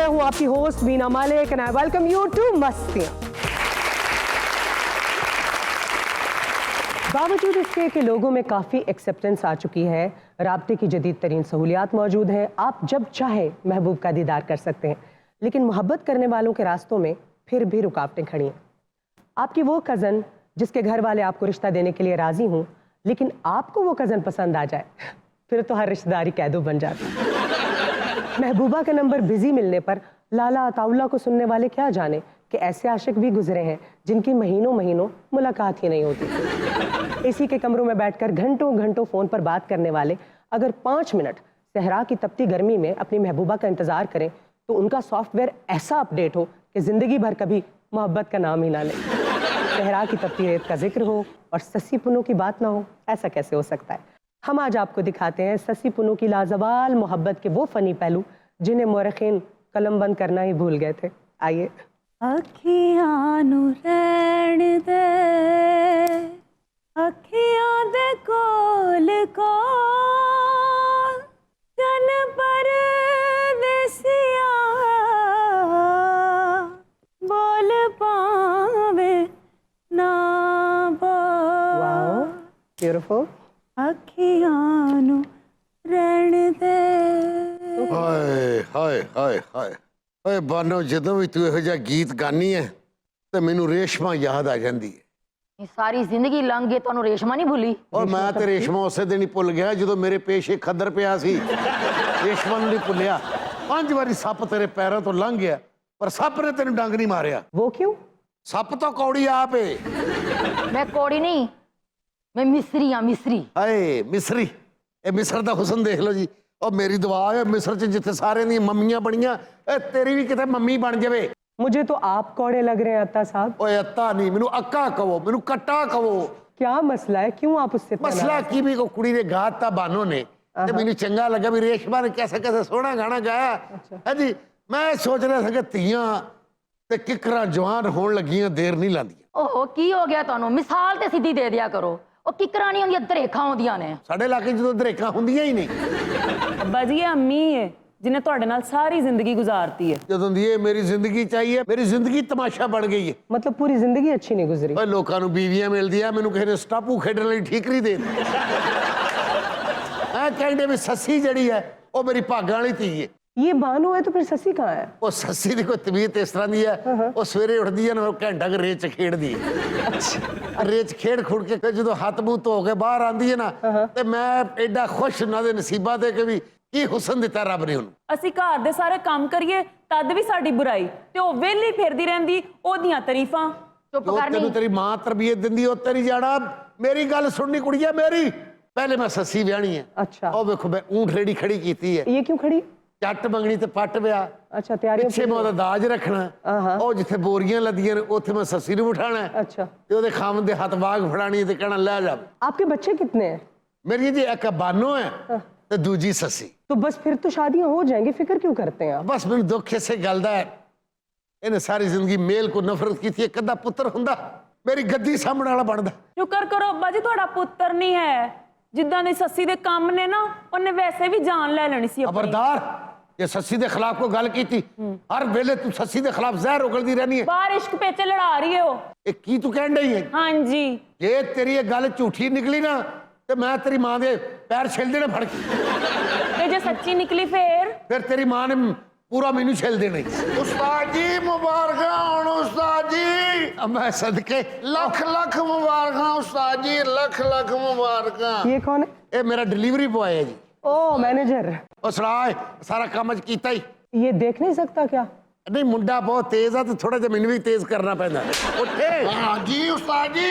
मैं हूं आपकी host Veena Malik and I welcome you to Mastiyaan. बावजूद इसके कि लोगों में काफ़ी एक्सेप्टेंस आ चुकी है, राब्ते की जदीद तरीन सहूलियात मौजूद हैं, आप जब चाहे महबूब का दीदार कर सकते हैं, लेकिन मोहब्बत करने वालों के रास्तों में फिर भी रुकावटें खड़ी हैं। आपकी वो कज़न जिसके घर वाले आपको रिश्ता देने के लिए राज़ी हों, लेकिन आपको वो कज़न पसंद आ जाए, फिर तो हर रिश्तेदारी कैदो बन जाती है। महबूबा का नंबर बिजी मिलने पर लाला अताउल्ला को सुनने वाले क्या जाने कि ऐसे आशिक भी गुजरे हैं जिनकी महीनों महीनों मुलाकात ही नहीं होती। इसी के कमरों में बैठकर घंटों घंटों फ़ोन पर बात करने वाले अगर 5 मिनट सहरा की तपती गर्मी में अपनी महबूबा का इंतज़ार करें तो उनका सॉफ्टवेयर ऐसा अपडेट हो कि ज़िंदगी भर कभी मोहब्बत का नाम ही ना लें। सहरा की तपती रेत का जिक्र हो और ससी पुन्नू की बात ना हो, ऐसा कैसे हो सकता है? हम आज आपको दिखाते हैं ससी पुन्नू की लाजवाल मोहब्बत के वो फ़नी पहलू जिन्हें मोरखीन कलम बंद करना ही भूल गए थे। आइए। अखियां नू रहण दे, अखियां दे कोल कोल जन परदेसिया बोल पावे ना बोल। Wow, beautiful. अखियां नू रहण दे। हाय हाय हाय हाय ਓਏ ਬਾਨੋ, ਜਦੋਂ ਵੀ ਤੂੰ ਇਹੋ ਜਿਹਾ ਗੀਤ ਗਾਨੀ ਹੈ ਤੇ ਮੈਨੂੰ ਰੇਸ਼ਮਾ ਯਾਦ ਆ ਜਾਂਦੀ ਹੈ। ਸਾਰੀ ਜ਼ਿੰਦਗੀ ਲੰਘ ਗਈ, ਤੁਹਾਨੂੰ ਰੇਸ਼ਮਾ ਨਹੀਂ ਭੁੱਲੀ? ਔਰ ਮੈਂ ਤੇ ਰੇਸ਼ਮਾ ਉਸੇ ਦਿਨ ਹੀ ਭੁੱਲ ਗਿਆ ਜਦੋਂ ਮੇਰੇ ਪੇਸ਼ੇ ਖੱਦਰ ਪਿਆ ਸੀ। ਰੇਸ਼ਮਾ ਨੂੰ ਨਹੀਂ ਭੁੱਲਿਆ। 5 ਵਾਰੀ ਸੱਪ ਤੇਰੇ ਪੈਰਾਂ ਤੋਂ ਲੰਘ ਗਿਆ ਪਰ ਸੱਪ ਨੇ ਤੈਨੂੰ ਡੰਗ ਨਹੀਂ ਮਾਰਿਆ। वो क्यों? ਸੱਪ ਤਾਂ ਕੌੜੀ ਆਪ ਏ। ਮੈਂ ਕੌੜੀ ਨਹੀਂ, ਮੈਂ ਮਿਸਰੀ ਆ, ਮਿਸਰੀ। ਹਾਏ ਮਿਸਰੀ, ਇਹ ਮਿਸਰ ਦਾ ਹੁਸਨ ਦੇਖ ਲਓ ਜੀ। ਉਹ ਮੇਰੀ ਦੁਆ ਹੈ ਮਿਸਰ 'ਚ ਜਿੱਥੇ ਸਾਰਿਆਂ ਦੀਆਂ ਮੰਮੀਆਂ ਬਣੀਆਂ, ਇਹ ਤੇਰੀ ਵੀ ਕਿਤੇ ਮੰਮੀ ਬਣ ਜਾਵੇ। मुझे तो आप कौड़े लग रहे हैं अत्ता साहब। ਓਏ ਅੱਤਾ ਨਹੀਂ, ਮੈਨੂੰ ਅੱਕਾ ਕਹੋ, ਮੈਨੂੰ ਕੱਟਾ ਕਹੋ। क्या मसला है, क्यों आप उससे इतना ਮਸਲਾ नाराज? ਕੀ ਵੀ ਕੋ ਕੁੜੀ ਨੇ ਗਾਤਾ ਬਾਨੋ ਨੇ ਤੇ ਮੈਨੂੰ ਚੰਗਾ ਲੱਗਾ ਵੀ ਰੇਸ਼ਮਾ ਨੇ कैसे कैसे ਸੋਹਣਾ ਗਾਣਾ ਗਾਇਆ ਹੈ ਜੀ। ਮੈਂ ਸੋਚ ਰਿਹਾ ਸੀ ਕਿ ਧੀਆਂ ਤੇ ਕਿਕਰਾਂ ਜਵਾਨ ਹੋਣ ਲੱਗੀਆਂ ਦੇਰ ਨਹੀਂ ਲਾਂਦੀਆਂ। ਓਹੋ, ਕੀ ਹੋ ਗਿਆ ਤੁਹਾਨੂੰ? ਮਿਸਾਲ ਤੇ ਸਿੱਧੀ ਦੇ ਦਿਆ ਕਰੋ। ਉਹ ਕਿਕਰਾਂ ਨਹੀਂ ਹੁੰਦੀਆਂ, ਦਰੇਖਾਂ ਹੁੰਦੀਆਂ ਨੇ। ਸਾਡੇ ਇਲਾਕੇ ਜਦੋਂ ਦਰੇਕਾਂ ਹੁੰਦੀਆਂ ਹੀ ਨਹੀਂ। ਅੱਬਾ ਜੀ, ਇਹ ਅੰਮੀ ਹੈ ਜਿਹਨੇ ਤੁਹਾਡੇ ਨਾਲ ਸਾਰੀ ਜ਼ਿੰਦਗੀ ਗੁਜ਼ਾਰਤੀ ਹੈ। ਜਦੋਂ ਦੀ ਇਹ ਮੇਰੀ ਜ਼ਿੰਦਗੀ ਚਾਹੀਏ, ਮੇਰੀ ਜ਼ਿੰਦਗੀ ਤਮਾਸ਼ਾ ਬਣ ਗਈ ਹੈ। मतलब पूरी जिंदगी अच्छी नहीं गुजरी। ਓਏ ਲੋਕਾਂ ਨੂੰ ਬੀਵੀਆਂ ਮਿਲਦੀਆਂ, ਮੈਨੂੰ ਕਿਸੇ ਨੇ ਸਟਾਪੂ ਖੇਡਣ ਲਈ ਠੀਕਰੀ ਦੇ ਦਿੱਤੀ। ਐ ਕਹਿੰਦੇ ਵੀ ਸੱਸੀ ਜਿਹੜੀ ਹੈ ਉਹ ਮੇਰੀ ਭਾਗਾਂ ਵਾਲੀ ਧੀ ਹੈ। ये बानो है तो फिर ससी कहाँ है? ਉਹ ਸੱਸੀ ਦੀ ਕੋਈ ਤਬੀਅਤ ਇਸ ਤਰ੍ਹਾਂ ਦੀ ਹੈ, ਉਹ ਸਵੇਰੇ ਉੱਠਦੀ ਹੈ ਨਾ ਘੰਟਾ ਕੁ ਰੇਤ 'ਚ ਖੇਡਦੀ ਹੈ। ਰੇਤ 'ਚ ਖੇਡ ਖੁੜ ਕੇ ਫਿਰ ਜਦੋਂ ਹੱਥ ਮੂੰਹ ਧੋ ਕੇ ਬਾਹਰ ਆਉਂਦੀ ਹੈ ਨਾ, ਤੇ ਮੈਂ ਐਡਾ ਖੁਸ਼ ਉਹਨਾਂ ਦੇ ਨਸੀਬਾਂ ਤੇ ਕਿ ਵੀ ਕੀ ਹੁਸਨ ਦਿੱਤਾ ਰੱਬ ਨੇ ਉਹਨੂੰ। ਅਸੀਂ ਘਰ ਦੇ ਸਾਰੇ ਕੰਮ ਕਰੀਏ ਤਦ ਵੀ ਸਾਡੀ ਬੁਰਾਈ, ਤੇ ਉਹ ਵਿਹਲੀ ਫਿਰਦੀ ਰਹਿੰਦੀ ਉਹਦੀਆਂ ਤਾਰੀਫਾਂ। ਚੁੱਪ ਉਹ ਕਰਨੀ। ਤੈਨੂੰ ਤੇਰੀ ਮਾਂ ਤਰਬੀਅਤ ਦਿੰਦੀ, ਉਹ ਤੇਰੀ ਜਾਣਾ। ਮੇਰੀ ਗੱਲ ਸੁਣਨੀ ਕੁੜੀਏ ਮੇਰੀ, ਪਹਿਲੇ ਮੈਂ ਸੱਸੀ ਵਿਆਹਣੀ ਹੈ। अच्छा, ਉਹ ਵੇਖੋ ਮੈਂ ਊਂਠ ਰੇੜੀ ਖੜੀ ਕੀਤੀ ਹੈ, ये क्यों खड़ी? ਚੱਟ ਮੰਗਣੀ ਤੇ ਪੱਟ ਵਿਆਹ। अच्छा, तैयारी ਪਿੱਛੇ ਮੈਂ ਉਹਦਾ ਦਾਜ ਰੱਖਣਾ। ਉਹ ਜਿੱਥੇ ਬੋਰੀਆਂ ਲੱਦੀਆਂ ਨੇ ਉੱਥੇ ਮੈਂ ਸੱਸੀ ਨੂੰ ਬਿਠਾਣਾ अच्छा, ਤੇ ਉਹਦੇ ਖਾਵਨ ਦੇ ਹੱਥ ਬਾਗ ਫੜਾਣੀ ਤੇ ਕਹਿਣਾ ਲੈ ਜਾ। आपके बच्चे कितने हैं? ਮੇਰੀ ਜੀ ਇੱਕ ਬਾਨੋ ਹੈ ਤੇ ਦੂਜੀ ਸੱਸੀ। तो बस फिर तो शादियां हो जाएंगी, फिक्र क्यों करते हैं आप? ਬਸ ਮੈਨੂੰ ਦੁੱਖ ਇਸੇ ਗੱਲ ਦਾ ਹੈ, ਇਹਨੇ ਸਾਰੀ ਜ਼ਿੰਦਗੀ ਮੇਲ ਕੋ ਨਫ਼ਰਤ ਕੀਤੀ ਹੈ। ਕਦਾ ਪੁੱਤਰ ਹੁੰਦਾ ਮੇਰੀ ਗੱਦੀ ਸਾਂਭਣ ਵਾਲਾ ਬਣਦਾ। ਸ਼ੁਕਰ ਕਰੋ ਅੱਬਾ ਜੀ ਤੁਹਾਡਾ ਪੁੱਤਰ ਨਹੀਂ ਹੈ। ਜਿੱਦਾਂ ਦੀ ਸੱਸੀ ਦੇ ਕੰਮ ਨੇ ਨਾ, ਉਹਨੇ ਵੈਸੇ ਵੀ ਜਾਨ ਲੈ ਲੈਣੀ ਸੀ ਆਪਣੀ। ਖਬਰਦਾਰ, ਜੇ ਸੱਸੀ ਦੇ ਖਿਲਾਫ ਕੋਈ ਗੱਲ ਕੀਤੀ, ਹਰ ਵੇਲੇ ਤੂੰ ਸੱਸੀ ਦੇ ਖਿਲਾਫ ਜ਼ਹਿਰ ਉਗਲਦੀ ਰਹਿਣੀ ਹੈ। ਬਾਹਰ ਇਸ਼ਕ ਪੇਚੇ ਲੜਾ ਰਹੀ ਹੈ ਉਹ। ਇਹ ਕੀ ਤੂੰ ਕਹਿਣ ਡਈ ਹੈ? ਹਾਂਜੀ, ਜੇ ਤੇਰੀ ਇਹ ਗੱਲ ਝੂਠੀ ਨਿਕਲੀ ਨਾ ਤੇ ਮੈਂ ਤੇਰੀ ਮਾਂ ਦੇ ਪੈਰ ਛਿੱਲ ਦੇਣੇ ਫੜ ਕੇ। ਤੇ ਜੇ ਸੱਚੀ ਨਿਕਲੀ ਫੇਰ ਤੇਰੀ ਮਾਂ ਨੇ ਪੂਰਾ ਮੈਨੂੰ ਛਿੱਲ ਦੇਣਾ। ਉਸਤਾਦ ਜੀ ਮੁਬਾਰਕਾਂ ਹੋਣ। ਉਸਤਾਦ ਜੀ ਮੈਂ ਸਦਕੇ ਲੱਖ ਲੱਖ ਮੁਬਾਰਕਾਂ। ਉਸਤਾਦ ਜੀ ਲੱਖ ਲੱਖ ਮੁਬਾਰਕਾਂ। ये कौन है? ਇਹ ਮੇਰਾ ਡਿਲੀਵਰੀ ਬॉय ਹੈ ਜੀ। ओ मैनेजर। ਉਹ ਸਰਾਏ ਸਾਰਾ ਕੰਮ ਕੀਤਾ ਹੀ ये देख नहीं सकता क्या? ਨਹੀਂ। ਮੁੰਡਾ ਬਹੁਤ ਤੇਜ਼ ਆ ਤੇ ਥੋੜਾ ਜਿਹਾ ਮੈਨੂੰ ਵੀ ਤੇਜ਼ ਕਰਨਾ ਪੈਂਦਾ। ਉੱਠੇ। हाँ जी उस्ताद जी।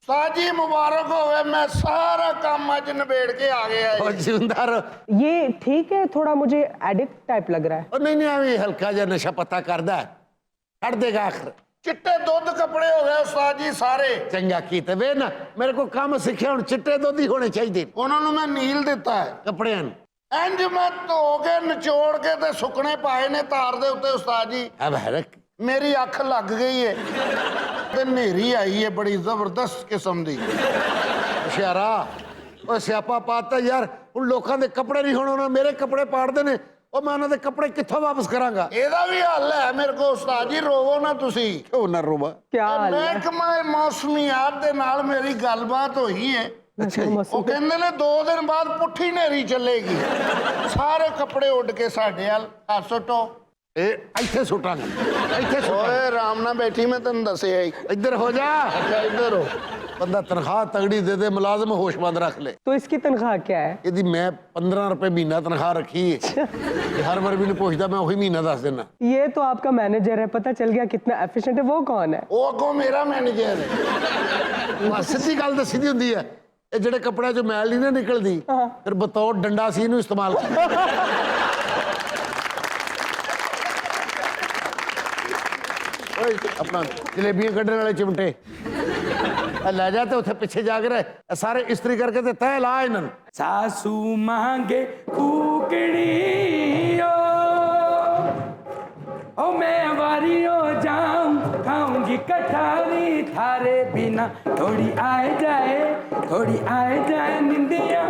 उस्ताद जी मुबारक होवे, मैं सारा काम अज निबेड़ के आ गया ਉਹ जी। ਜਿੰਦਾ ਰੋ। ये ठीक है, थोड़ा मुझे एडिक्ट टाइप लग रहा है। ਉਹ ਨਹੀਂ ਐਵੇਂ ਹਲਕਾ ਜਿਹਾ ਨਸ਼ਾ ਪੱਤਾ ਕਰਦਾ, ਛੱਡ ਦੇਗਾ ਆਖਰ। चिट्टे दुध कपड़े हो गए उस्ताद जी सारे। ਚੰਗਾ ਕੀਤਾ ਵੇ ਨਾ, ਮੇਰੇ ਕੋਲ ਕੰਮ ਸਿੱਖਿਆ, ਹੁਣ ਚਿੱਟੇ ਦੁੱਧ ਹੀ ਹੋਣੇ ਚਾਹੀਦੇ उन्होंने मैं नील दिता है। ਕੱਪੜਿਆਂ ਨੂੰ। इंज मैं धो के निचोड़ के ते सुकने पाए ने तार दे उत्ते उस्ताद जी। अब है मेरी अख लग गई है ते नेरी आई है बड़ी जबरदस्त किस्म दी। ਹੁਸ਼ਿਆਰਾ, ਉਹ ਸਿਆਪਾ ਪਾਤਾ ਯਾਰ। ਹੁਣ ਲੋਕਾਂ ਦੇ ਕੱਪੜੇ ਨਹੀਂ, ਹੁਣ ਉਹਨਾਂ ਮੇਰੇ ਕੱਪੜੇ ਪਾੜਦੇ ਨੇ। ਉਹ ਮੈਂ ਉਹਨਾਂ ਦੇ ਕੱਪੜੇ ਕਿੱਥੋਂ ਵਾਪਸ ਕਰਾਂਗਾ? ਇਹਦਾ ਵੀ ਹੱਲ ਹੈ ਮੇਰੇ ਕੋਲ ਉਸਤਾਦ ਜੀ, ਰੋਵੋ ਨਾ ਤੁਸੀਂ। ਕਿਉਂ ਨਾ ਰੋਵਾ? क्या हाल है? ਮਹਿਕਮਾ ਮੌਸਮੀਆਤ ਦੇ ਨਾਲ ਮੇਰੀ ਗੱਲਬਾਤ ਹੋਈ ਹੈ। ਅੱਛਾ ਜੀ। ਉਹ ਕਹਿੰਦੇ ਨੇ 2 ਦਿਨ ਬਾਅਦ ਪੁੱਠੀ ਨੇਰੀ ਚੱਲੇਗੀ, ਸਾਰੇ ਕੱਪੜੇ ਉੱਡ ਕੇ ਸਾਡੇ ਵੱਲ ਹੱਸਟੋ। ਇਹ ਇੱਥੇ ਸੁੱਟਾਂਗੇ, ਇੱਥੇ ਸੁੱਟਾਂਗੇ। ਓਏ ਆਰਾਮ ਨਾਲ ਬੈਠੀ, ਮੈਂ ਤੈਨੂੰ ਦੱਸਿਆ ਹੀ। ਇੱਧਰ ਹੋ ਜਾ। ਅੱਛਾ ਇੱਧਰ ਹੋ। ਬੰਦਾ ਤਨਖਾਹ ਤਗੜੀ ਦੇ ਦੇ, ਮੁਲਾਜ਼ਮ ਹੋਸ਼ਮੰਦ ਰੱਖ ਲੈ। तो इसकी तनख्वाह क्या है? ਇਹਦੀ ਮੈਂ 15 ਰੁਪਏ ਮਹੀਨਾ ਤਨਖਾਹ ਰੱਖੀ ਹੈ। ਤੇ ਹਰ ਵਾਰ ਮੈਨੂੰ ਪੁੱਛਦਾ, ਮੈਂ ਉਹੀ ਮਹੀਨਾ ਦੱਸ ਦਿੰਦਾ। ये तो आपका मैनेजर है, पता चल गया कितना एफिशिएंट है। वो कौन है? ਉਹ ਅੱਗੋਂ ਮੇਰਾ ਮੈਨੇਜਰ ਹੈ। ਬਸ ਸਿੱਧੀ ਗੱਲ ਦੱਸੀ ਦੀ ਹੁੰਦੀ ਹੈ। ਇਹ ਜਿਹੜੇ ਕੱਪੜਿਆਂ 'ਚੋਂ ਮੈਲ ਨਹੀਂ ਨਾ ਨਿਕਲਦੀ, ਫਿਰ ਬਤੌਰ ਡੰਡਾ ਸੀ ਇਹਨੂੰ ਇਸਤੇਮਾਲ ਕਰ। ਓਏ ਆਪਣਾ ਜਲੇਬੀਆਂ ਕੱਢਣ ਵਾਲੇ ਚਿਮਟੇ ਇਹ ਲੈ ਜਾ, ਤੇ ਉੱਥੇ ਪਿੱਛੇ ਜਾ ਕੇ ਰਹਿ। ਇਹ ਸਾਰੇ ਇਸਤਰੀ ਕਰਕੇ ਤੇ ਤਹਿ ਲਾ ਇਹਨਾਂ ਨੂੰ। सासू मांगे कुकड़ी ओ मैं वारी हो जाऊं, खाऊंगी कठारी थारे बिना, थोड़ी आए जाए निंदिया।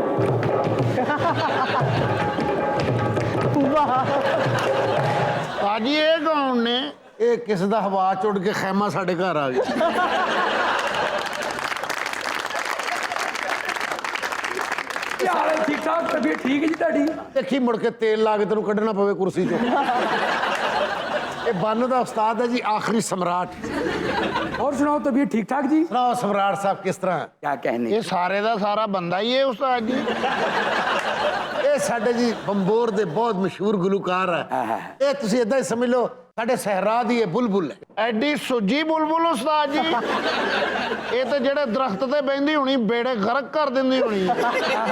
ਭਾਜੀ ਇਹ ਕੌਣ ਨੇ? ਇਹ ਕਿਸ ਦਾ ਹਵਾ ਚ ਉੱਡ ਕੇ ਖੈਮਾ ਸਾਡੇ ਘਰ ਆ ਗਿਆ। क्या हाल है? ठीक ठाक, तबीयत ठीक है जी ਤੁਹਾਡੀ? ਦੇਖੀ ਮੁੜ ਕੇ ਤੇਲ ਲਾ ਕੇ ਤੈਨੂੰ ਕੱਢਣਾ ਪਵੇ ਕੁਰਸੀ ਚੋਂ। ਇਹ ਬੰਨ ਦਾ ਉਸਤਾਦ ਹੈ ਜੀ, ਆਖਰੀ ਸਮਰਾਟ। और सुनाओ, तबीयत ठीक ठाक जी? ਸੁਣਾਓ ਸਮਰਾਟ ਸਾਹਿਬ ਕਿਸ ਤਰ੍ਹਾਂ? क्या कहने। ਇਹ ਸਾਰੇ ਦਾ ਸਾਰਾ ਬੰਦਾ ਹੀ ਹੈ ਉਸਤਾਦ ਜੀ। ਇਹ ਸਾਡੇ ਜੀ ਬੰਬੋਰ ਦੇ ਬਹੁਤ ਮਸ਼ਹੂਰ ਗੁਲੂਕਾਰ ਹੈ। ਇਹ ਤੁਸੀਂ ਏਦਾਂ ਹੀ ਸਮਝ ਲਓ, ਸਾਡੇ ਸਹਿਰਾ ਦੀ ਇਹ ਬੁਲਬੁਲ ਹੈ। ਐਡੀ ਸੁੱਜੀ ਬੁਲਬੁਲ ਉਸਤਾਦ ਜੀ। ਇਹ ਤਾਂ ਜਿਹੜੇ ਦਰਖਤ ਤੇ ਬੈੰਦੀ ਹੋਣੀ, ਬੇੜੇ ਗਰਕ ਕਰ ਦਿੰਦੀ ਹੋਣੀ।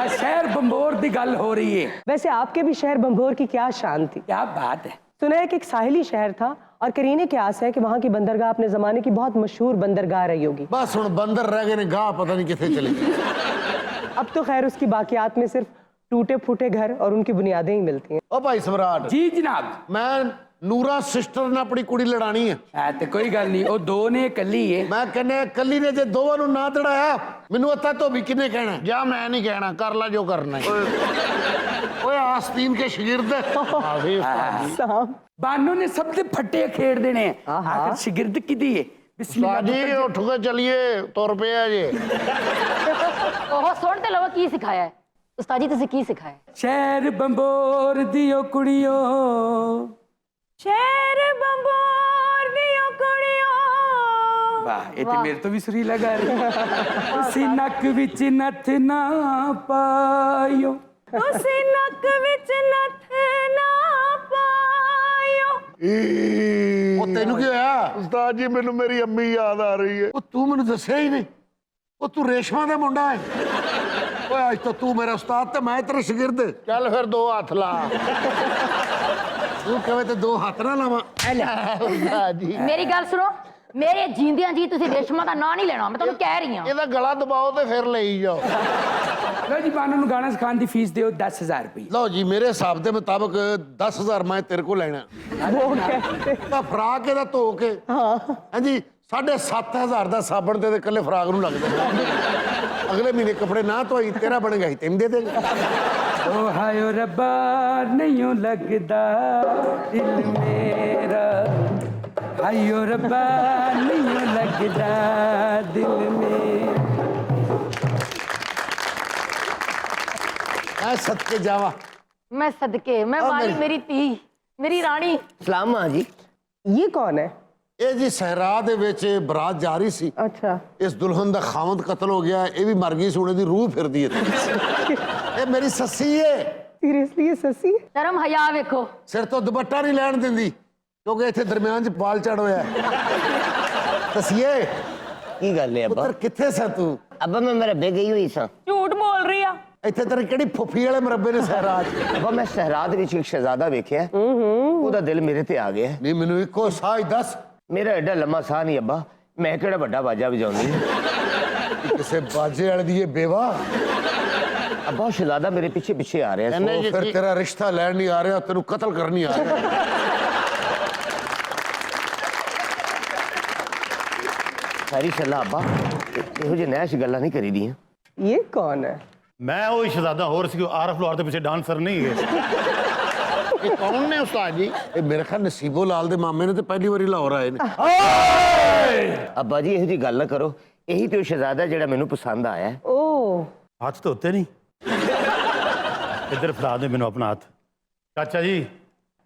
शहर बंबोर दी गल हो रही है। वैसे आपके भी शहर बंभोर की क्या शान थी? क्या बात है। सुना है कि एक साहिली शहर था और करीने के आस है कि वहाँ की बंदरगाह अपने जमाने की बहुत मशहूर बंदरगाह रही होगी। बस हुण बंदर रह गए ने, गाह पता नहीं कितने चले गए। अब तो खैर उसकी बाकियात में सिर्फ टूटे फूटे घर और उनकी बुनियादें ही मिलती हैं। ओ भाई सम्राट, जी जनाब। मैं ਨੂਰਾ ਸਿਸਟਰ ਨਾਲ ਆਪਣੀ ਕੁੜੀ ਲੜਾਣੀ ਹੈ। ਤੇ ਕੋਈ ਗੱਲ ਨਹੀਂ, ਉਹ ਦੋ ਨੇ ਇਕੱਲੀ ਏ। ਮੈਂ ਕਹਿੰਦਾ ਕੱਲੀ ਨੇ ਜੇ ਦੋਵਾਂ ਨੂੰ ਨਾ ਦੜਾਇਆ, ਮੈਨੂੰ ਅੱਤਾ ਧੋਬੀ ਕਿੰਨੇ ਕਹਿਣਾ? ਜਾ ਮੈਂ ਨਹੀਂ ਕਹਿਣਾ, ਕਰ ਲੈ ਜੋ ਕਰਨਾ ਹੈ। ਓਏ ਆਸਤੀਨ ਕੇ ਸ਼ਾगिर्द साहब ਬਾਨੂ ਨੇ ਸਭ ਦੇ ਫੱਟੇ ਖੇਡ ਦੇਣੇ। ਆਖਰ ਸ਼ਾਗਿਰਦ ਕਿਦੀ ਏ? ਬਿਸਮਿਲ੍ਲਾਹ। ਸਾਜੀ ਉੱਠ ਕੇ ਚਲੀਏ, ਤੁਰ ਪਿਆ ਜੇ। ਉਹ ਸੁਣ ਤੇ ਲਵੋ ਕੀ ਸਿਖਾਇਆ ਹੈ ਉਸਤਾਦ ਜੀ, ਤੁਸੀਂ ਕੀ ਸਿਖਾਇਆ? ਸ਼ਹਿਰ ਬੰਬੋਰ ਦਿਓ ਕੁੜੀਓ, ਸ਼ਹਿਰ ਬੰਬੋਰ ਦੀਆਂ ਕੁੜੀਆਂ। ਵਾਹ, ਇਹ ਤੇ ਮੇਰੇ ਤੋਂ ਵੀ ਸੁਰੀਲਾ ਗਾ ਰਹੀ। ਤੁਸੀਂ ਨੱਕ ਵਿੱਚ ਨੱਥ ਨਾ ਪਾਇਓ, ਤੁਸੀਂ ਨੱਕ ਵਿੱਚ ਨੱਥ ਨਾ ਪਾਇਓ। ਉਹ ਤੈਨੂੰ ਕੀ ਹੋਇਆ? ਉਸਤਾਦ ਜੀ ਮੈਨੂੰ ਮੇਰੀ ਅੰਮੀ ਯਾਦ ਆ ਰਹੀ ਹੈ। ਉਹ ਤੂੰ ਮੈਨੂੰ ਦੱਸਿਆ ਹੀ ਨਹੀਂ। ਉਹ ਤੂੰ ਰੇਸ਼ਮਾ ਦਾ ਮੁੰਡਾ ਹੈ। ਓਏ ਅੱਜ ਤਾਂ ਤੂੰ ਮੇਰਾ ਉਸਤਾਦ ਤੇ ਮੈਂ ਤੇਰਾ ਸ਼ਾगिर्द। ਚੱਲ ਫਿਰ 2 ਹੱਥ ਲਾ। ਤੂੰ ਕਹੇ ਤੇ 2 ਹੱਥ ਨਾ ਲਾਵਾਂ। ਉਸਤਾਦ ਜੀ ਮੇਰੀ ਗੱਲ ਸੁਣੋ, ਮੇਰੇ ਜੀਂਦਿਆਂ ਜੀ ਤੁਸੀਂ ਰੇਸ਼ਮਾ ਦਾ ਨਾਂ ਨਹੀਂ ਲੈਣਾ, ਮੈਂ ਤੁਹਾਨੂੰ ਕਹਿ ਰਹੀ ਹਾਂ। ਇਹਦਾ ਗਲਾ ਦਬਾਓ ਤੇ ਫਿਰ ਲਈ ਜਾਓ। ਲਓ ਜੀ, ਬਾਨੂ ਨੂੰ ਗਾਣਾ ਸਿਖਾਉਣ ਦੀ ਫੀਸ ਦਿਓ 10,000 ਰੁਪਏ। ਲਓ ਜੀ, ਮੇਰੇ ਹਿਸਾਬ ਦੇ ਮੁਤਾਬਕ 10,000 ਮੈਂ ਤੇਰੇ ਕੋਲ ਲੈਣਾ। वो कैसे? ਤਾਂ ਫਰਾਕ ਇਹਦਾ ਧੋ ਕੇ ਹਾਂਜੀ 7,500 ਦਾ ਸਾਬਣ ਤੇ ਇਕੱਲੇ ਫਰਾਕ ਨੂੰ ਲੱਗਦਾ। ਅਗਲੇ ਮਹੀਨੇ ਕੱਪੜੇ ਨਾ ਧੋਈ, ਤੇਰਾ ਬਣੇਗਾ ਹੀ ਤੈਨੂੰ ਦੇ ਦੇਗਾ। ਓ ਹਾਇਓ ਰੱਬਾ ਨਹੀਂ ਲੱਗਦਾ ਦਿਲ ਮੇਰਾ, ਹਾਇਓ ਰੱਬਾ ਨਹੀਂ ਲੱਗਦਾ ਦਿਲ ਮੇਰਾ। ਮੈਂ ਸਦਕੇ ਜਾਵਾ। ਮੈਂ ਸਦਕੇ, ਮੈਂ ਵਾਲੀ, ਮੇਰੀ ਧੀ, ਮੇਰੀ ਰਾਣੀ। ਸਲਾਮਾ ਜੀ। ये कौन है? ਇਹ ਜੀ ਸਹਿਰਾ ਦੇ ਵਿੱਚ ਬਰਾਤ ਜਾ ਰਹੀ ਸੀ। अच्छा ਇਸ ਦੁਲਹਨ ਦਾ ਖਾਵੰਦ ਕਤਲ ਹੋ ਗਿਆ, ਇਹ ਵੀ ਮਰ ਗਈ, ਸੋਨੇ ਦੀ ਰੂਹ ਫਿਰਦੀ ਹੈ। ਇਹ ਮੇਰੀ ਸੱਸੀ ਏ। सीरियसली ये ससी है? ਸ਼ਰਮ ਹਯਾ ਵੇਖੋ। ਸਿਰ ਤੋਂ ਦੁਪੱਟਾ ਨਹੀਂ ਲੈਣ ਦਿੰਦੀ, ਕਿਉਂਕਿ ਇੱਥੇ ਦਰਮਿਆਨ 'ਚ ਬਾਲ ਚੜ ਹੋਇਆ। ਸੱਸੀਏ ਕੀ ਗੱਲ ਹੈ ਅੱਬਾ? ਪੁੱਤਰ ਕਿੱਥੇ ਸਾ ਤੂੰ? ਅੱਬਾ ਮੈਂ ਮਰਬੇ ਗਈ ਹੋਈ ਸਾਂ। ਝੂਠ ਬੋਲ ਰਹੀ ਆ। ਇੱਥੇ ਤੇਰੀ ਕਿਹੜੀ ਫੁੱਫੀ ਵਾਲੇ ਮਰੱਬੇ ਨੇ ਸਹਿਰਾ 'ਚ? ਅੱਬਾ ਮੈਂ ਸਹਰਾ ਦੇ ਵਿੱਚ ਇੱਕ ਸ਼ਹਿਜ਼ਾਦਾ ਵੇਖਿਆ, ਉਹਦਾ ਦਿਲ ਮੇਰੇ ਤੇ ਆ ਗਿਆ। ਨਹੀਂ ਮੈਨੂੰ ਇੱਕੋ ਸਾਹ ਹੀ ਦੱਸ। ਮੇਰਾ ਐਡਾ ਲੰਮਾ ਸਾਹ ਨਹੀਂ ਅੱਬਾ, ਮੈਂ ਕਿਹੜਾ ਵੱਡਾ ਬਾਜਾ ਵਜਾਉਂਦੀ। ਕਿਸੇ ਬਾਜੇ ਵਾਲੇ ਦੀ ਇਹ ਬੇਵਾ। ਅੱਬਾ ਉਹ ਸ਼ਹਿਜ਼ਾਦਾ ਮੇਰੇ ਪਿੱਛੇ ਪਿੱਛੇ ਆ ਰਿਹਾ ਸੀ। ਇਹਨੇ ਉਹ ਜੀ ਫਿਰ ਤੇਰਾ ਰਿਸ਼ਤਾ ਲੈਣ ਨਹੀਂ ਆ ਰਿਹਾ, ਤੈਨੂੰ ਕਤਲ ਕਰਨੀ ਆ ਰਿਹਾ। ਸਾਰੀ ਸੱਲਾ ਅੱਬਾ, ਇਹੋ ਜਿਹੇ ਨੈਸ਼ ਗੱਲਾਂ ਨਹੀਂ ਕਰੀ ਦੀਆਂ। ये कौन है? मैं वो शहजादा होर सी, आरफ लाहौर के पीछे डांसर नहीं है। ਇਹ ਕੌਣ ਨੇ ਉਸਤਾਦ ਜੀ? ਇਹ ਮੇਰੇ ਖਿਆਲ ਨਸੀਬੋ ਲਾਲ ਦੇ ਮਾਮੇ ਨੇ ਤੇ ਪਹਿਲੀ ਵਾਰੀ ਲਾਹੌਰ ਆਏ ਨੇ। ਅੱਬਾ ਜੀ ਇਹੋ ਜੀ ਗੱਲ ਨਾ ਕਰੋ। ਇਹੀ ਤੇ ਉਹ ਸ਼ਹਿਜ਼ਾਦਾ ਜਿਹੜਾ ਮੈਨੂੰ ਪਸੰਦ ਆਇਆ ਹੈ। ओ ਹੱਥ ਧੋਤੇ ਨਹੀਂ ਇੱਧਰ ਫੜਾ ਦੇ ਮੈਨੂੰ ਆਪਣਾ ਹੱਥ। ਚਾਚਾ ਜੀ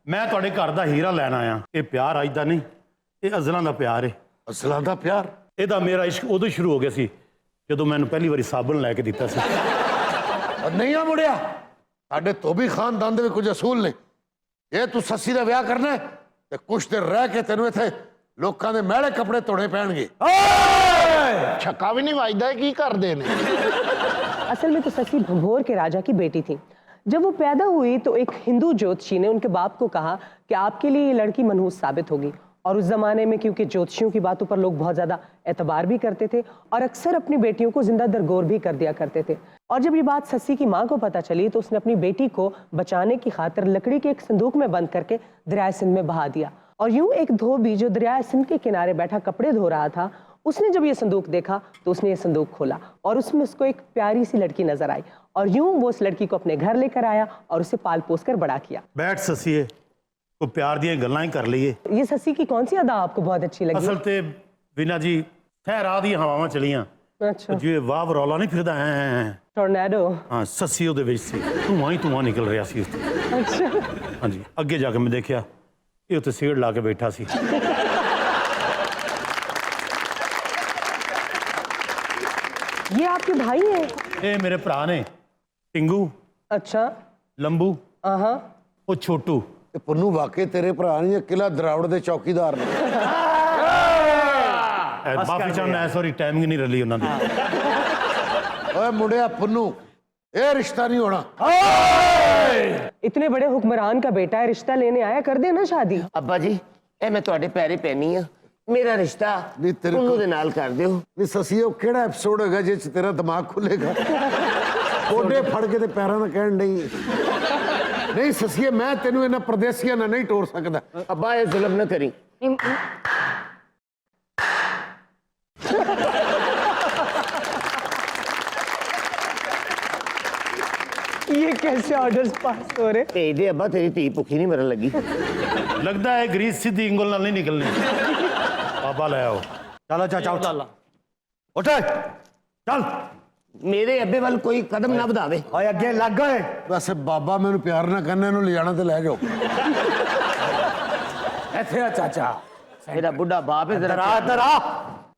ਮੈਂ ਤੁਹਾਡੇ ਘਰ ਦਾ ਹੀਰਾ ਲੈਣ ਆਇਆ। ਇਹ ਪਿਆਰ ਅੱਜ ਦਾ ਨਹੀਂ, ਇਹ ਅਜ਼ਲਾਂ ਦਾ ਪਿਆਰ ਹੈ। ਅਸਲਾਂ ਦਾ ਪਿਆਰ। ਇਹਦਾ ਮੇਰਾ ਇਸ਼ਕ ਉਦੋਂ ਸ਼ੁਰੂ ਹੋ ਗਿਆ ਸੀ ਜਦੋਂ ਮੈਨੂੰ ਪਹਿਲੀ ਵਾਰੀ ਸਾਬਣ ਲੈ ਕੇ ਦਿੱਤਾ ਸੀ। ਨਹੀਂ ਆ ਮੁੜਿਆ, ਸਾਡੇ ਧੋਬੀ ਖਾਨਦਾਨ ਦੇ ਵੀ ਕੁਝ ਅਸੂਲ ਨੇ। ਇਹ ਤੂੰ ਸੱਸੀ ਦਾ ਵਿਆਹ ਕਰਨਾ ਤੇ ਕੁਛ ਦਿਨ ਰਹਿ ਕੇ ਤੈਨੂੰ ਇੱਥੇ ਲੋਕਾਂ ਦੇ ਮਹਿਲੇ ਕੱਪੜੇ ਧੋਣੇ ਪੈਣਗੇ। ਛੱਕਾ ਵੀ ਨਹੀਂ ਵੱਜਦਾ, ਇਹ ਕੀ ਕਰਦੇ ਨੇ? असल में तो ससी भंभोर के राजा की बेटी थी। जब वो पैदा हुई तो एक हिंदू ज्योतिषी ने उनके बाप को कहा कि आपके लिए ये लड़की मनहूस साबित होगी। और उस जमाने में क्योंकि ज्योतिषियों की बातों पर लोग बहुत ज्यादा एतबार भी करते थे और अक्सर अपनी बेटियों को जिंदा दरगोर भी कर दिया करते थे। और जब ये बात ससी की माँ को पता चली तो उसने अपनी बेटी को बचाने की खातिर लकड़ी के एक संदूक में बंद करके दरियाए सिंध में बहा दिया। और यूं एक धोबी जो दरियाए सिंध के किनारे बैठा कपड़े धो रहा था, उसने जब ये संदूक देखा तो उसने ये संदूक खोला और उसमें उसको एक प्यारी सी लड़की नजर आई। और यूं वो उस लड़की को अपने घर लेकर आया और उसे पाल पोस कर बड़ा किया। ਬੈਠ ਸਸੀਏ, ਕੋਈ ਪਿਆਰ ਦੀਆਂ ਗੱਲਾਂ ਹੀ ਕਰ ਲਈਏ। ये ससी की कौन सी अदा आपको बहुत अच्छी लगी? ਅਸਲ ਤੇ ਬਿਨਾ ਜੀ ਠਹਿਰਾ ਦੀਆਂ ਹਵਾਵਾਂ ਚਲੀਆਂ। अच्छा, ਜਿਵੇਂ ਵਾਹ ਰੌਲਾ ਨਹੀਂ ਫਿਰਦਾ ਐ। टोर्नेडो। ਹਾਂ ਸੱਸੀ ਉਹਦੇ ਵਿੱਚ ਸੀ, ਧੂੰਆਂ ਹੀ ਧੂੰਆਂ ਨਿਕਲ ਰਿਹਾ ਸੀ ਉਸ ਤੋਂ। अच्छा, ਹਾਂਜੀ ਅੱਗੇ ਜਾ ਕੇ ਮੈਂ ਦੇਖਿਆ ਇਹ ਉੱਤੇ ਸੀੜ ਲਾ ਕੇ ਬੈਠਾ ਸੀ। ये आपके भाई हैं? ਇਹ ਮੇਰੇ ਭਰਾ ਨੇ, ਟਿੰਗੂ, अच्छा, ਲੰਬੂ, हाँ, ਉਹ ਛੋਟੂ। ਤੇ ਪੁੰਨੂ ਵਾਕਈ ਤੇਰੇ ਭਰਾ ਨਹੀਂ, ਇਹ ਕਿਲਾ ਦਰਾਵੜ ਦੇ ਚੌਕੀਦਾਰ ਨੇ। ਮਾਫੀ ਚਾਹੁੰਦਾ, ਸੌਰੀ ਟਾਈਮਿੰਗ ਨਹੀਂ ਰਲੀ ਉਹਨਾਂ ਦੀ। ਓਏ ਮੁੰਡਿਆ ਪੁੰਨੂ, ਇਹ ਰਿਸ਼ਤਾ ਨਹੀਂ ਹੋਣਾ। इतने बड़े हुक्मरान का बेटा है, रिश्ता लेने आया, कर देना शादी। ਅੱਬਾ ਜੀ ਇਹ ਮੈਂ ਤੁਹਾਡੇ ਪੈਰੇ ਪੈਣੀ ਆ। ਮੇਰਾ ਰਿਸ਼ਤਾ ਨਹੀਂ ਤੇਰੇ ਉਹਨੂੰ ਕੋਲ ਦੇ ਨਾਲ ਕਰ ਦਿਓ। ਨਹੀਂ ਸੱਸੀ, ਉਹ ਕਿਹੜਾ ਐਪੀਸੋਡ ਹੈਗਾ ਜਿਸ 'ਚ ਤੇਰਾ ਦਿਮਾਗ ਖੁੱਲੇਗਾ? ਕੋਡੇ ਫੜ ਕੇ ਤੇ ਪੈਰਾਂ ਨਾਲ ਕਹਿਣ ਨਹੀਂ। ਨਹੀਂ ਸੱਸੀਏ, ਮੈਂ ਤੈਨੂੰ ਇਹਨਾਂ ਪਰਦੇਸੀਆਂ ਨਾਲ ਨਹੀਂ ਟੋਰ ਸਕਦਾ। ਅੱਬਾ ਇਹ ਜ਼ੁਲਮ ਨਾ ਕਰੀ। ये कैसे ऑर्डर्स पास हो रहे? ਭੇਜ ਦੇ ਅੱਬਾ, ਤੇਰੀ ਧੀ ਭੁੱਖੀ ਨਹੀਂ ਮਰਨ ਲੱਗੀ। ਲੱਗਦਾ ਹੈ ਗਰੀਸ ਸਿੱਧੀ ਉਂਗਲ ਨਾਲ ਨਹੀਂ ਨਿਕਲਣੀ। ਬਾਬਾ ਲੈ ਆਓ। ਚੱਲ ਚਾਚਾ ਉੱਠ। ਉੱਠ ਚੱਲ। ਮੇਰੇ ਅੱਬੇ ਵੱਲ ਕੋਈ ਕਦਮ ਨਾ ਵਧਾਵੇ। ਓਏ ਅੱਗੇ ਲੱਗ ਓਏ। ਵੈਸੇ ਬਾਬਾ ਮੈਨੂੰ ਪਿਆਰ ਨਾਲ ਕਹਿੰਦਾ, ਇਹਨੂੰ ਲਿਜਾਣਾ ਤੇ ਲੈ ਜਾਓ। ਇੱਥੇ ਆ ਚਾਚਾ। ਮੇਰਾ ਬੁੱਢਾ ਬਾਪ ਹੈ ਜ਼ਰਾ। ਇੱਧਰ ਆ।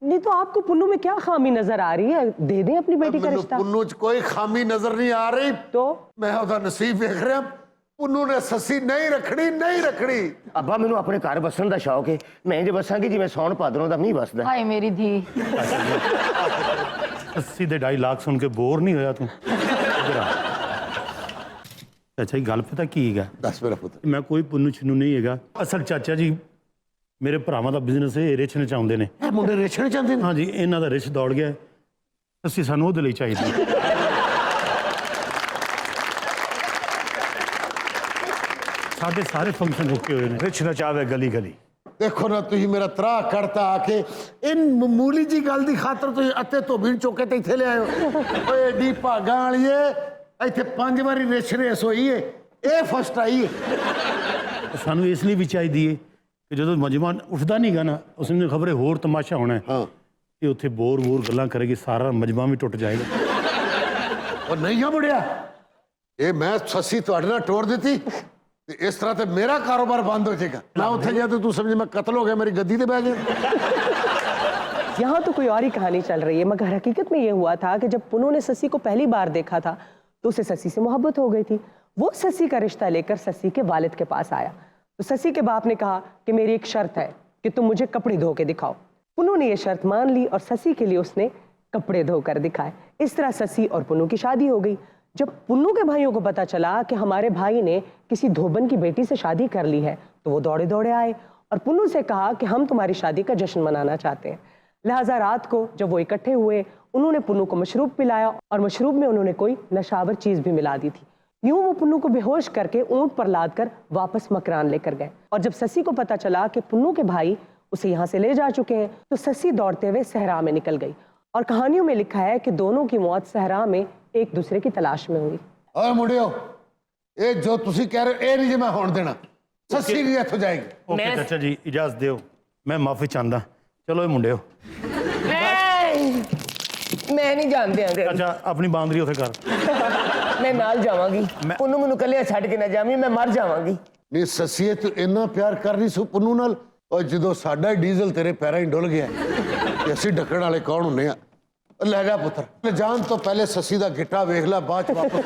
नहीं तो आपको पुन्नू में क्या खामी नजर आ रही है? दे दें अपनी बेटी का ਮੈਨੂੰ रिश्ता। ਪੁੰਨੂ 'ਚ ਕੋਈ ਖਾਮੀ ਨਜ਼ਰ ਨਹੀਂ ਆ ਰਹੀ। तो ਮੈਂ ਉਹਦਾ ਨਸੀਬ ਵੇਖ ਰਿਹਾ। ਪੁੰਨੂ ਨੇ ਸੱਸੀ ਨਹੀਂ ਰੱਖਣੀ, ਨਹੀਂ ਰੱਖਣੀ। ਅੱਬਾ ਮੈਨੂੰ ਆਪਣੇ ਘਰ ਵਸਣ ਦਾ ਸ਼ੌਕ ਹੈ। ਮੈਂ ਇੰਜ ਵਸਾਂਗੀ ਜਿਵੇਂ ਸੌਣ ਭਾਦਰੋਂ ਦਾ ਮੀਂਹ ਵਸਦਾ। ਹਾਏ ਮੇਰੀ ਧੀ। 80 ਦੇ ਡਾਇਲਾਗ ਸੁਣ ਕੇ ਬੋਰ ਨਹੀਂ ਹੋਇਆ ਤੂੰ? ਇੱਧਰ ਆ। ਚਾਚਾ ਜੀ ਗੱਲ ਪਤਾ ਕੀ ਹੈਗਾ? ਦੱਸ ਮੇਰਾ ਪੁੱਤ। ਮੈਂ ਕੋਈ ਪੁੰਨੂ ਛਿੰਨੂ ਨਹੀਂ ਹੈਗਾ। ਅਸਲ ਚਾਚਾ ਜੀ ਮੇਰੇ ਭਰਾਵਾਂ ਦਾ ਬਿਜ਼ਨਸ ਹੈ, ਇਹ ਰਿਛ ਨਚਾਉਂਦੇ ਨੇ। ਇਹ ਮੁੰਡੇ ਰੇਛਣ ਚਾਹੁੰਦੇ ਨੇ। ਹਾਂਜੀ ਇਹਨਾਂ ਦਾ ਰਿਛ ਦੌੜ ਗਿਆ। ਅਸੀਂ ਸਾਨੂੰ ਉਹਦੇ ਲਈ ਚਾਹੀਦੀ। ਸਾਡੇ ਸਾਰੇ ਫੰਕਸ਼ਨ ਰੁਕੇ ਹੋਏ ਨੇ। ਰਿਛ ਨਚਾਵੇ ਗਲੀ ਗਲੀ। ਦੇਖੋ ਨਾ, ਤੁਸੀਂ ਮੇਰਾ ਤਰਾਹ ਕਰਤਾ ਆ ਕੇ ਇਨ ਮਾਮੂਲੀ ਜੀ ਗੱਲ ਦੀ ਖਾਤਰ ਤੁਸੀਂ ਅੱਤੇ ਧੋਬੀ ਚੁੱਕ ਕੇ ਤੇ ਇੱਥੇ ਲਿਆਇਓ। ਓਏ ਏਡੀ ਭਾਗਾਂ ਵਾਲੀਏ, ਇੱਥੇ 5 ਵਾਰੀ ਰੇਛ ਰੇਸ ਹੋਈ ਏ, ਇਹ ਫਸਟ ਆਈ ਏ। ਸਾਨੂੰ ਇਸ ਲਈ ਵੀ ਚਾਹੀਦੀ ਹੈ ਕਿ ਜਦੋਂ ਮਜਮਾ ਉੱਠਦਾ ਨਹੀਂ ਗਾ ਨਾ, ਉਸ ਨੂੰ ਖਬਰੇ ਹੋਰ ਤਮਾਸ਼ਾ ਹੋਣਾ ਹੈ। ਹਾਂ, ਇਹ ਉੱਥੇ ਬੋਰ ਗੱਲਾਂ ਕਰੇਗੀ, ਸਾਰਾ ਮਜਮਾ ਵੀ ਟੁੱਟ ਜਾਏਗਾ। ਉਹ ਨਹੀਂ ਆ ਮੁੜਿਆ, ਇਹ ਮੈਂ ਸੱਸੀ ਤੁਹਾਡੇ ਨਾਲ ਟੋਰ ਦਿੱਤੀ ਤੇ ਇਸ ਤਰ੍ਹਾਂ ਤੇ ਮੇਰਾ ਕਾਰੋਬਾਰ ਬੰਦ ਹੋ ਜਾਏਗਾ। ਨਾ ਉੱਥੇ ਗਿਆ ਤੇ ਤੂੰ ਸਮਝ ਮੈਂ ਕਤਲ ਹੋ ਗਿਆ, ਮੇਰੀ गद्दी ਤੇ ਬਹਿ ਗਿਆ। यहाँ तो कोई और ही कहानी चल रही है, मगर हकीकत में ये हुआ था कि जब पुन्नू ने ससी को पहली बार देखा था तो उसे ससी से मोहब्बत हो गई थी। वो ससी का रिश्ता लेकर ससी के वालिद के पास आया तो ससी के बाप ने कहा कि मेरी एक शर्त है कि तुम मुझे कपड़े धो के दिखाओ। पुन्नू ने यह शर्त मान ली और ससी के लिए उसने कपड़े धोकर दिखाए। इस तरह ससी और पुन्नू की शादी हो गई। जब पुन्नू के भाइयों को पता चला कि हमारे भाई ने किसी धोबन की बेटी से शादी कर ली है तो वो दौड़े दौड़े आए और पुन्नू से कहा कि हम तुम्हारी शादी का जश्न मनाना चाहते हैं। लिहाजा रात को जब वो इकट्ठे हुए, उन्होंने पुन्नू को मशरूब पिलाया और मशरूब में उन्होंने कोई नशावर चीज भी मिला दी थी। यूं वो पुन्नू को बेहोश करके ऊंट पर लाद कर वापस मकरान लेकर गए। और जब ससी को पता चला कि पुन्नू के भाई उसे यहाँ से ले जा चुके हैं तो ससी दौड़ते हुए सहरा में निकल गई। और कहानियों में लिखा है कि दोनों की मौत सहरा में एक दूसरे की तलाश में हुई। ਓਏ ਮੁੰਡਿਓ, ਇਹ ਜੋ ਤੁਸੀਂ ਕਹਿ ਰਹੇ ਹੋ ਇਹ ਨਹੀਂ ਜੇ ਮੈਂ ਹੋਣ ਦੇਣਾ। ਸੱਸੀ ਵੀ ਇੱਥੋਂ ਜਾਏਗੀ। ਓਕੇ ਚਾਚਾ ਜੀ ਇਜਾਜ਼ਤ ਦਿਓ, ਮੈਂ ਮਾਫੀ ਚਾਹੁੰਦਾ। ਚਲੋ ਇਹ ਮੁੰਡਿਓ, ਮੈਂ ਨਹੀਂ ਜਾਣਦੇ ਆਂਦੇ ਅੱਛਾ ਆਪਣੀ ਬਾਂਦਰੀ ਉੱਥੇ ਕਰ। ਮੈਂ ਨਾਲ ਜਾਵਾਂਗੀ। ਉਹਨੂੰ ਮੈਨੂੰ ਕੱਲਿਆ ਛੱਡ ਕੇ ਨਾ ਜਾਵੀਂ, ਮੈਂ ਮਰ ਜਾਵਾਂਗੀ। ਨਹੀਂ ਸੱਸੀਏ ਤੂੰ ਇੰਨਾ ਪਿਆਰ ਕਰ ਰਹੀ ਸੀ ਪੁੰਨੂ ਨਾਲ, ਔਰ ਜਦੋਂ ਸਾਡਾ ਹੀ ਡੀਜ਼ਲ ਤੇਰੇ ਪੈਰਾਂ ਹੀ ਡੁੱਲ ਗਿਆ ਤੇ ਅਸੀਂ ਢੱਕਣ ਵਾਲੇ ਕੌਣ ਹੁੰਨੇ ਆ। ਲੈ ਜਾ ਪੁੱਤਰ, ਲੈ ਜਾਣ ਤੋਂ ਪਹਿਲੇ ਸੱਸੀ ਦਾ ਗਿੱਟਾ ਵੇਖ ਲੈ, ਬਾਅਦ ਚ ਵਾਪਸ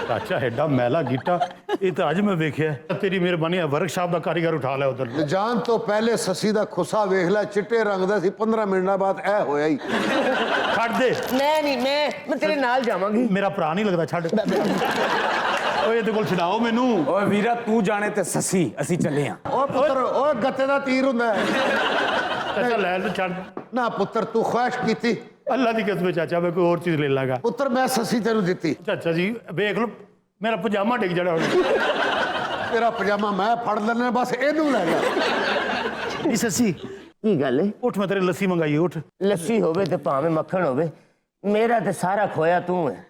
ਚਾਚਾ ਐਡਾ ਮੈਲਾ ਗੀਟਾ, ਇਹ ਤਾਂ ਅੱਜ ਮੈਂ ਵੇਖਿਆ। ਤੇਰੀ ਮਿਹਰਬਾਨੀ ਹੈ, ਵਰਕਸ਼ਾਪ ਦਾ ਕਾਰੀਗਰ ਉਠਾ ਲਿਆ ਉਧਰ। ਲੈ ਜਾਣ ਤੋਂ ਪਹਿਲੇ ਸੱਸੀ ਦਾ ਖੁੱਸਾ ਵੇਖ ਲੈ, ਚਿੱਟੇ ਰੰਗ ਦਾ ਸੀ। 15 ਮਿੰਟਾਂ ਬਾਅਦ ਇਹ ਹੋਇਆ ਹੀ। ਛੱਡ ਦੇ, ਮੈਂ ਨਹੀਂ, ਮੈਂ ਤੇਰੇ ਨਾਲ ਜਾਵਾਂਗੀ। ਮੇਰਾ ਭਰਾ ਨਹੀਂ ਲੱਗਦਾ, ਛੱਡ। ਓਏ ਇਹਦੇ ਕੋਲ ਛਡਾਓ ਮੈਨੂੰ। ਓਏ ਵੀਰਾ ਤੂੰ ਜਾਣੇ ਤੇ ਸੱਸੀ, ਅਸੀਂ ਚੱਲੇ ਆ। ਓ ਪੁੱਤਰ, ਓ ਗੱਤੇ ਦਾ ਤੀਰ ਹੁੰਦਾ ਹੈ। ਚਾਚਾ ਲੈ ਲੈ, ਛੱਡ। ਨਾ ਪੁੱਤਰ ਤੂੰ ਖੁਆਇਸ਼ ਕੀਤੀ, ਅੱਲਾ ਦੀ ਕਸਮ ਚਾਚਾ, ਮੈਂ ਕੋਈ ਹੋਰ ਚੀਜ਼ ਲੈ ਲਾਂਗਾ। ਪੁੱਤਰ ਮੈਂ ਸੱਸੀ ਤੈਨੂੰ ਦਿੱਤੀ। ਚਾਚਾ ਜੀ ਵੇਖ ਲਓ, ਮੇਰਾ ਪਜਾਮਾ ਡਿੱਗ ਜਾਣਾ ਹੁਣ। ਤੇਰਾ ਪਜਾਮਾ ਮੈਂ ਫੜ ਲੈਣਾ, ਬਸ ਇਹਨੂੰ ਲੈ ਜਾ। ਇਹ ਸੱਸੀ ਕੀ ਗੱਲ ਹੈ? ਉੱਠ, ਮੈਂ ਤੇਰੇ ਲੱਸੀ ਮੰਗਾਈ, ਉੱਠ। ਲੱਸੀ ਹੋਵੇ ਤੇ ਭਾਵੇਂ ਮੱਖਣ ਹੋਵੇ, ਮੇਰਾ ਤੇ ਸਾਰਾ ਖੋਇਆ ਤੂੰ ਹੈ।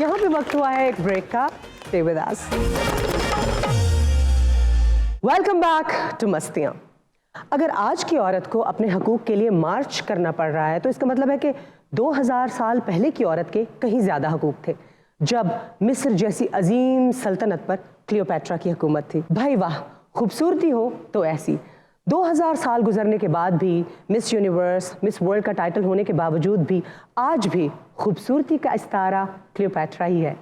यहाँ पे वक्त हुआ है एक ब्रेक का। Stay with us. Welcome back to Mastiyaan. अगर आज की औरत को अपने हकूक के लिए मार्च करना पड़ रहा है तो इसका मतलब है कि 2000 साल पहले की औरत के कहीं ज्यादा हकूक थे, जब मिस्र जैसी अजीम सल्तनत पर क्लियोपैट्रा की हुकूमत थी। भाई वाह, खूबसूरती हो तो ऐसी। 2000 साल गुजरने के बाद भी, मिस यूनिवर्स, मिस वर्ल्ड का टाइटल होने के बावजूद भी आज भी खूबसूरती का इस्तारा क्लियोपैट्रा ही है।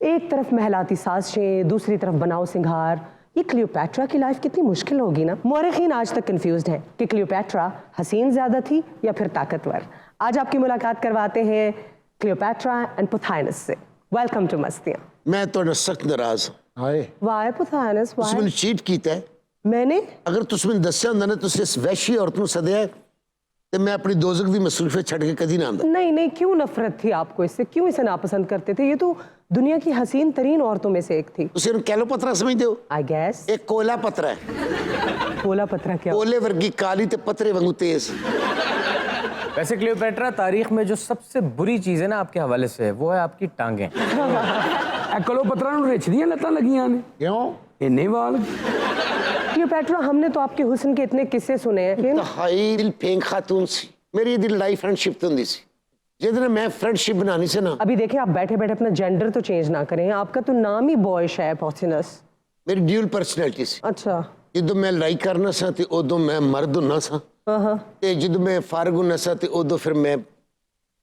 एक तरफ महलाती साजिशें, दूसरी तरफ बनाओ सिंगार। ये क्लियोपैट्रा की लाइफ कितनी मुश्किल होगी ना। मौरखीन आज तक कंफ्यूज्ड हैं कि क्लियोपैट्रा हसीन ज्यादा थी या फिर ताकतवर। आज आपकी मुलाकात करवाते हैं क्लियोपैट्रा एंड पुथाइनस से। Welcome to Mastiyaan. मैं तो सख्त नाराज हाय। वाह पुथाइनस, ਤੁਸੀਂ ਮੈਨੂੰ ਚੀਟ ਕੀਤਾ ਹੈ। मैंने ਅਗਰ ਤੁਸੀਂ ਮੈਨੂੰ ਦੱਸਿਆ ਹੁੰਦਾ ਨਾ ਤੁਸੀਂ ਇਸ ਵੈਸ਼ੀ ਔਰਤ ਨੂੰ ਸੱਦਿਆ ਹੈ, ਤੇ ਮੈਂ ਆਪਣੀ ਦੋਜ਼ਖ ਦੀ ਮਸरूफियत ਛੱਡ ਕੇ ਕਦੀ ਨਾ ਆਂਦਾ। नहीं नहीं, क्यों नफरत थी आपको इससे, क्यों इसे नापसंद करते थे? ये तो दुनिया की हसीन तरीन औरतों में से एक थी। ਤੁਸੀਂ ਇਹਨੂੰ ਕੈਲੋ ਪਤਰਾ ਸਮਝਦੇ ਹੋ? आई गैस। ਇਹ ਕੋਲਾ ਪਤਰਾ ਹੈ। कोला पत्रा क्या? ਕੋਲੇ ਵਰਗੀ ਕਾਲੀ ਤੇ ਪਤਰੇ ਵਾਂਗੂ ਤੇਜ਼। वैसे क्लियोपैट्रा तारीख में जो सबसे बुरी चीज है ना आपके हवाले से, वो है आपकी टांगें। क्लियोपैट्रा ਨੂੰ ਰਿਛ ਦੀਆਂ ਲੱਤਾਂ ਲੱਗੀਆਂ ਨੇ। ਕਿਉਂ? ਇੰਨੇ ਵਾਲ। क्लियोपैट्रा, हमने तो आपके हुस्न के इतने किस्से सुने हैं। ਇੰਤਹਾਈ ਦਿਲ ਫੇਂਗ ਖਾਤੂਨ ਸੀ। ਮੇਰੀ ਦਿਲ ਲਾਈ ਫਰੈਂਡशिप ਤੇ ਹੁੰਦੀ ਸੀ। ਜਿਹਦੇ ਨਾਲ ਮੈਂ ਫਰੈਂਡशिप बनानी ਸੀ ਨਾ। अभी देखिए, आप बैठे बैठे अपना जेंडर तो चेंज ना करें, आपका तो नाम ही बॉयश है, पॉसिनस। ਮੇਰੀ ਡਿਊਲ ਪਰਸਨੈਲਿਟੀ ਸੀ। अच्छा। ਜਦੋਂ ਮੈਂ ਲੜਾਈ ਕਰਨਾ ਸਾਂ ਤੇ ਉਦੋਂ ਮੈਂ ਮਰਦ ਹੁੰਨਾ ਸਾਂ, ਤੇ ਜਦੋਂ ਮੈਂ ਫਾਰਗ ਹੁੰਨਾ ਸਾਂ ਤੇ ਉਦੋਂ ਫਿਰ ਮੈਂ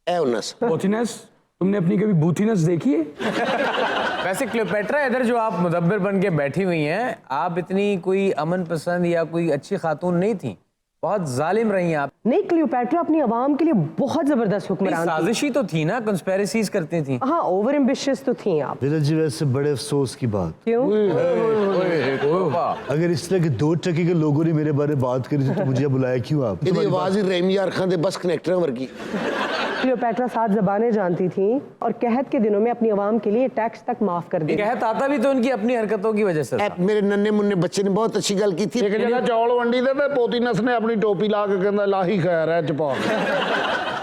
ਇਹ ਹੁੰਨਾ ਸਾਂ। बोथिनस, तुमने अपनी कभी बूथिनस देखी है? वैसे क्लियोपैट्रा इधर जो आप मुदब्बिर बन के बैठी हुई हैं, आप इतनी कोई अमन पसंद या कोई अच्छी खातून नहीं थी, बहुत जालिम रही आप। नहीं, क्लियोपैट्रा अपनी आवाम के लिए बहुत जबरदस्त हुक्मरान थी। साजिशी तो थी ना, कंस्पेरेसीज करती थी। हाँ, ओवर एम्बिशियस तो थी आप। नीरज जी, वैसे बड़े अफसोस की बात, क्यों? अगर इस तरह के 2 टके के लोगों ने मेरे बारे में बात करी थी तो मुझे बुलाया क्यों आप? ਇਹਦੀ ਆਵਾਜ਼ ਹੀ ਰਹਿਮ ਯਾਰ ਖਾਨ ਦੇ ਬਸ ਕਨੈਕਟਰਾਂ ਵਰਗੀ। क्लियोपैट्रा 7 ज़बानें जानती थी और कहत के दिनों में अपनी आवाम के लिए टैक्स तक माफ कर दी। कहत आता भी तो उनकी अपनी हरकतों की वजह से था। ਮੇਰੇ ਨੰਨੇ ਮੁੰਨੇ ਬੱਚੇ ਨੇ ਬਹੁਤ ਅੱਛੀ ਗੱਲ ਕੀਤੀ। ਇੱਕ ਜਗ੍ਹਾ ਚੌਲ ਵੰਡੀ ਦੇ ਤੇ ਪੋਤੀਨਸ ਨੇ ਆਪਣੀ ਟੋਪੀ ਲਾ ਕੇ ਕਹਿੰਦਾ ਲਾਹੀ ਖੈਰ ਹੈ ਚਪਾ।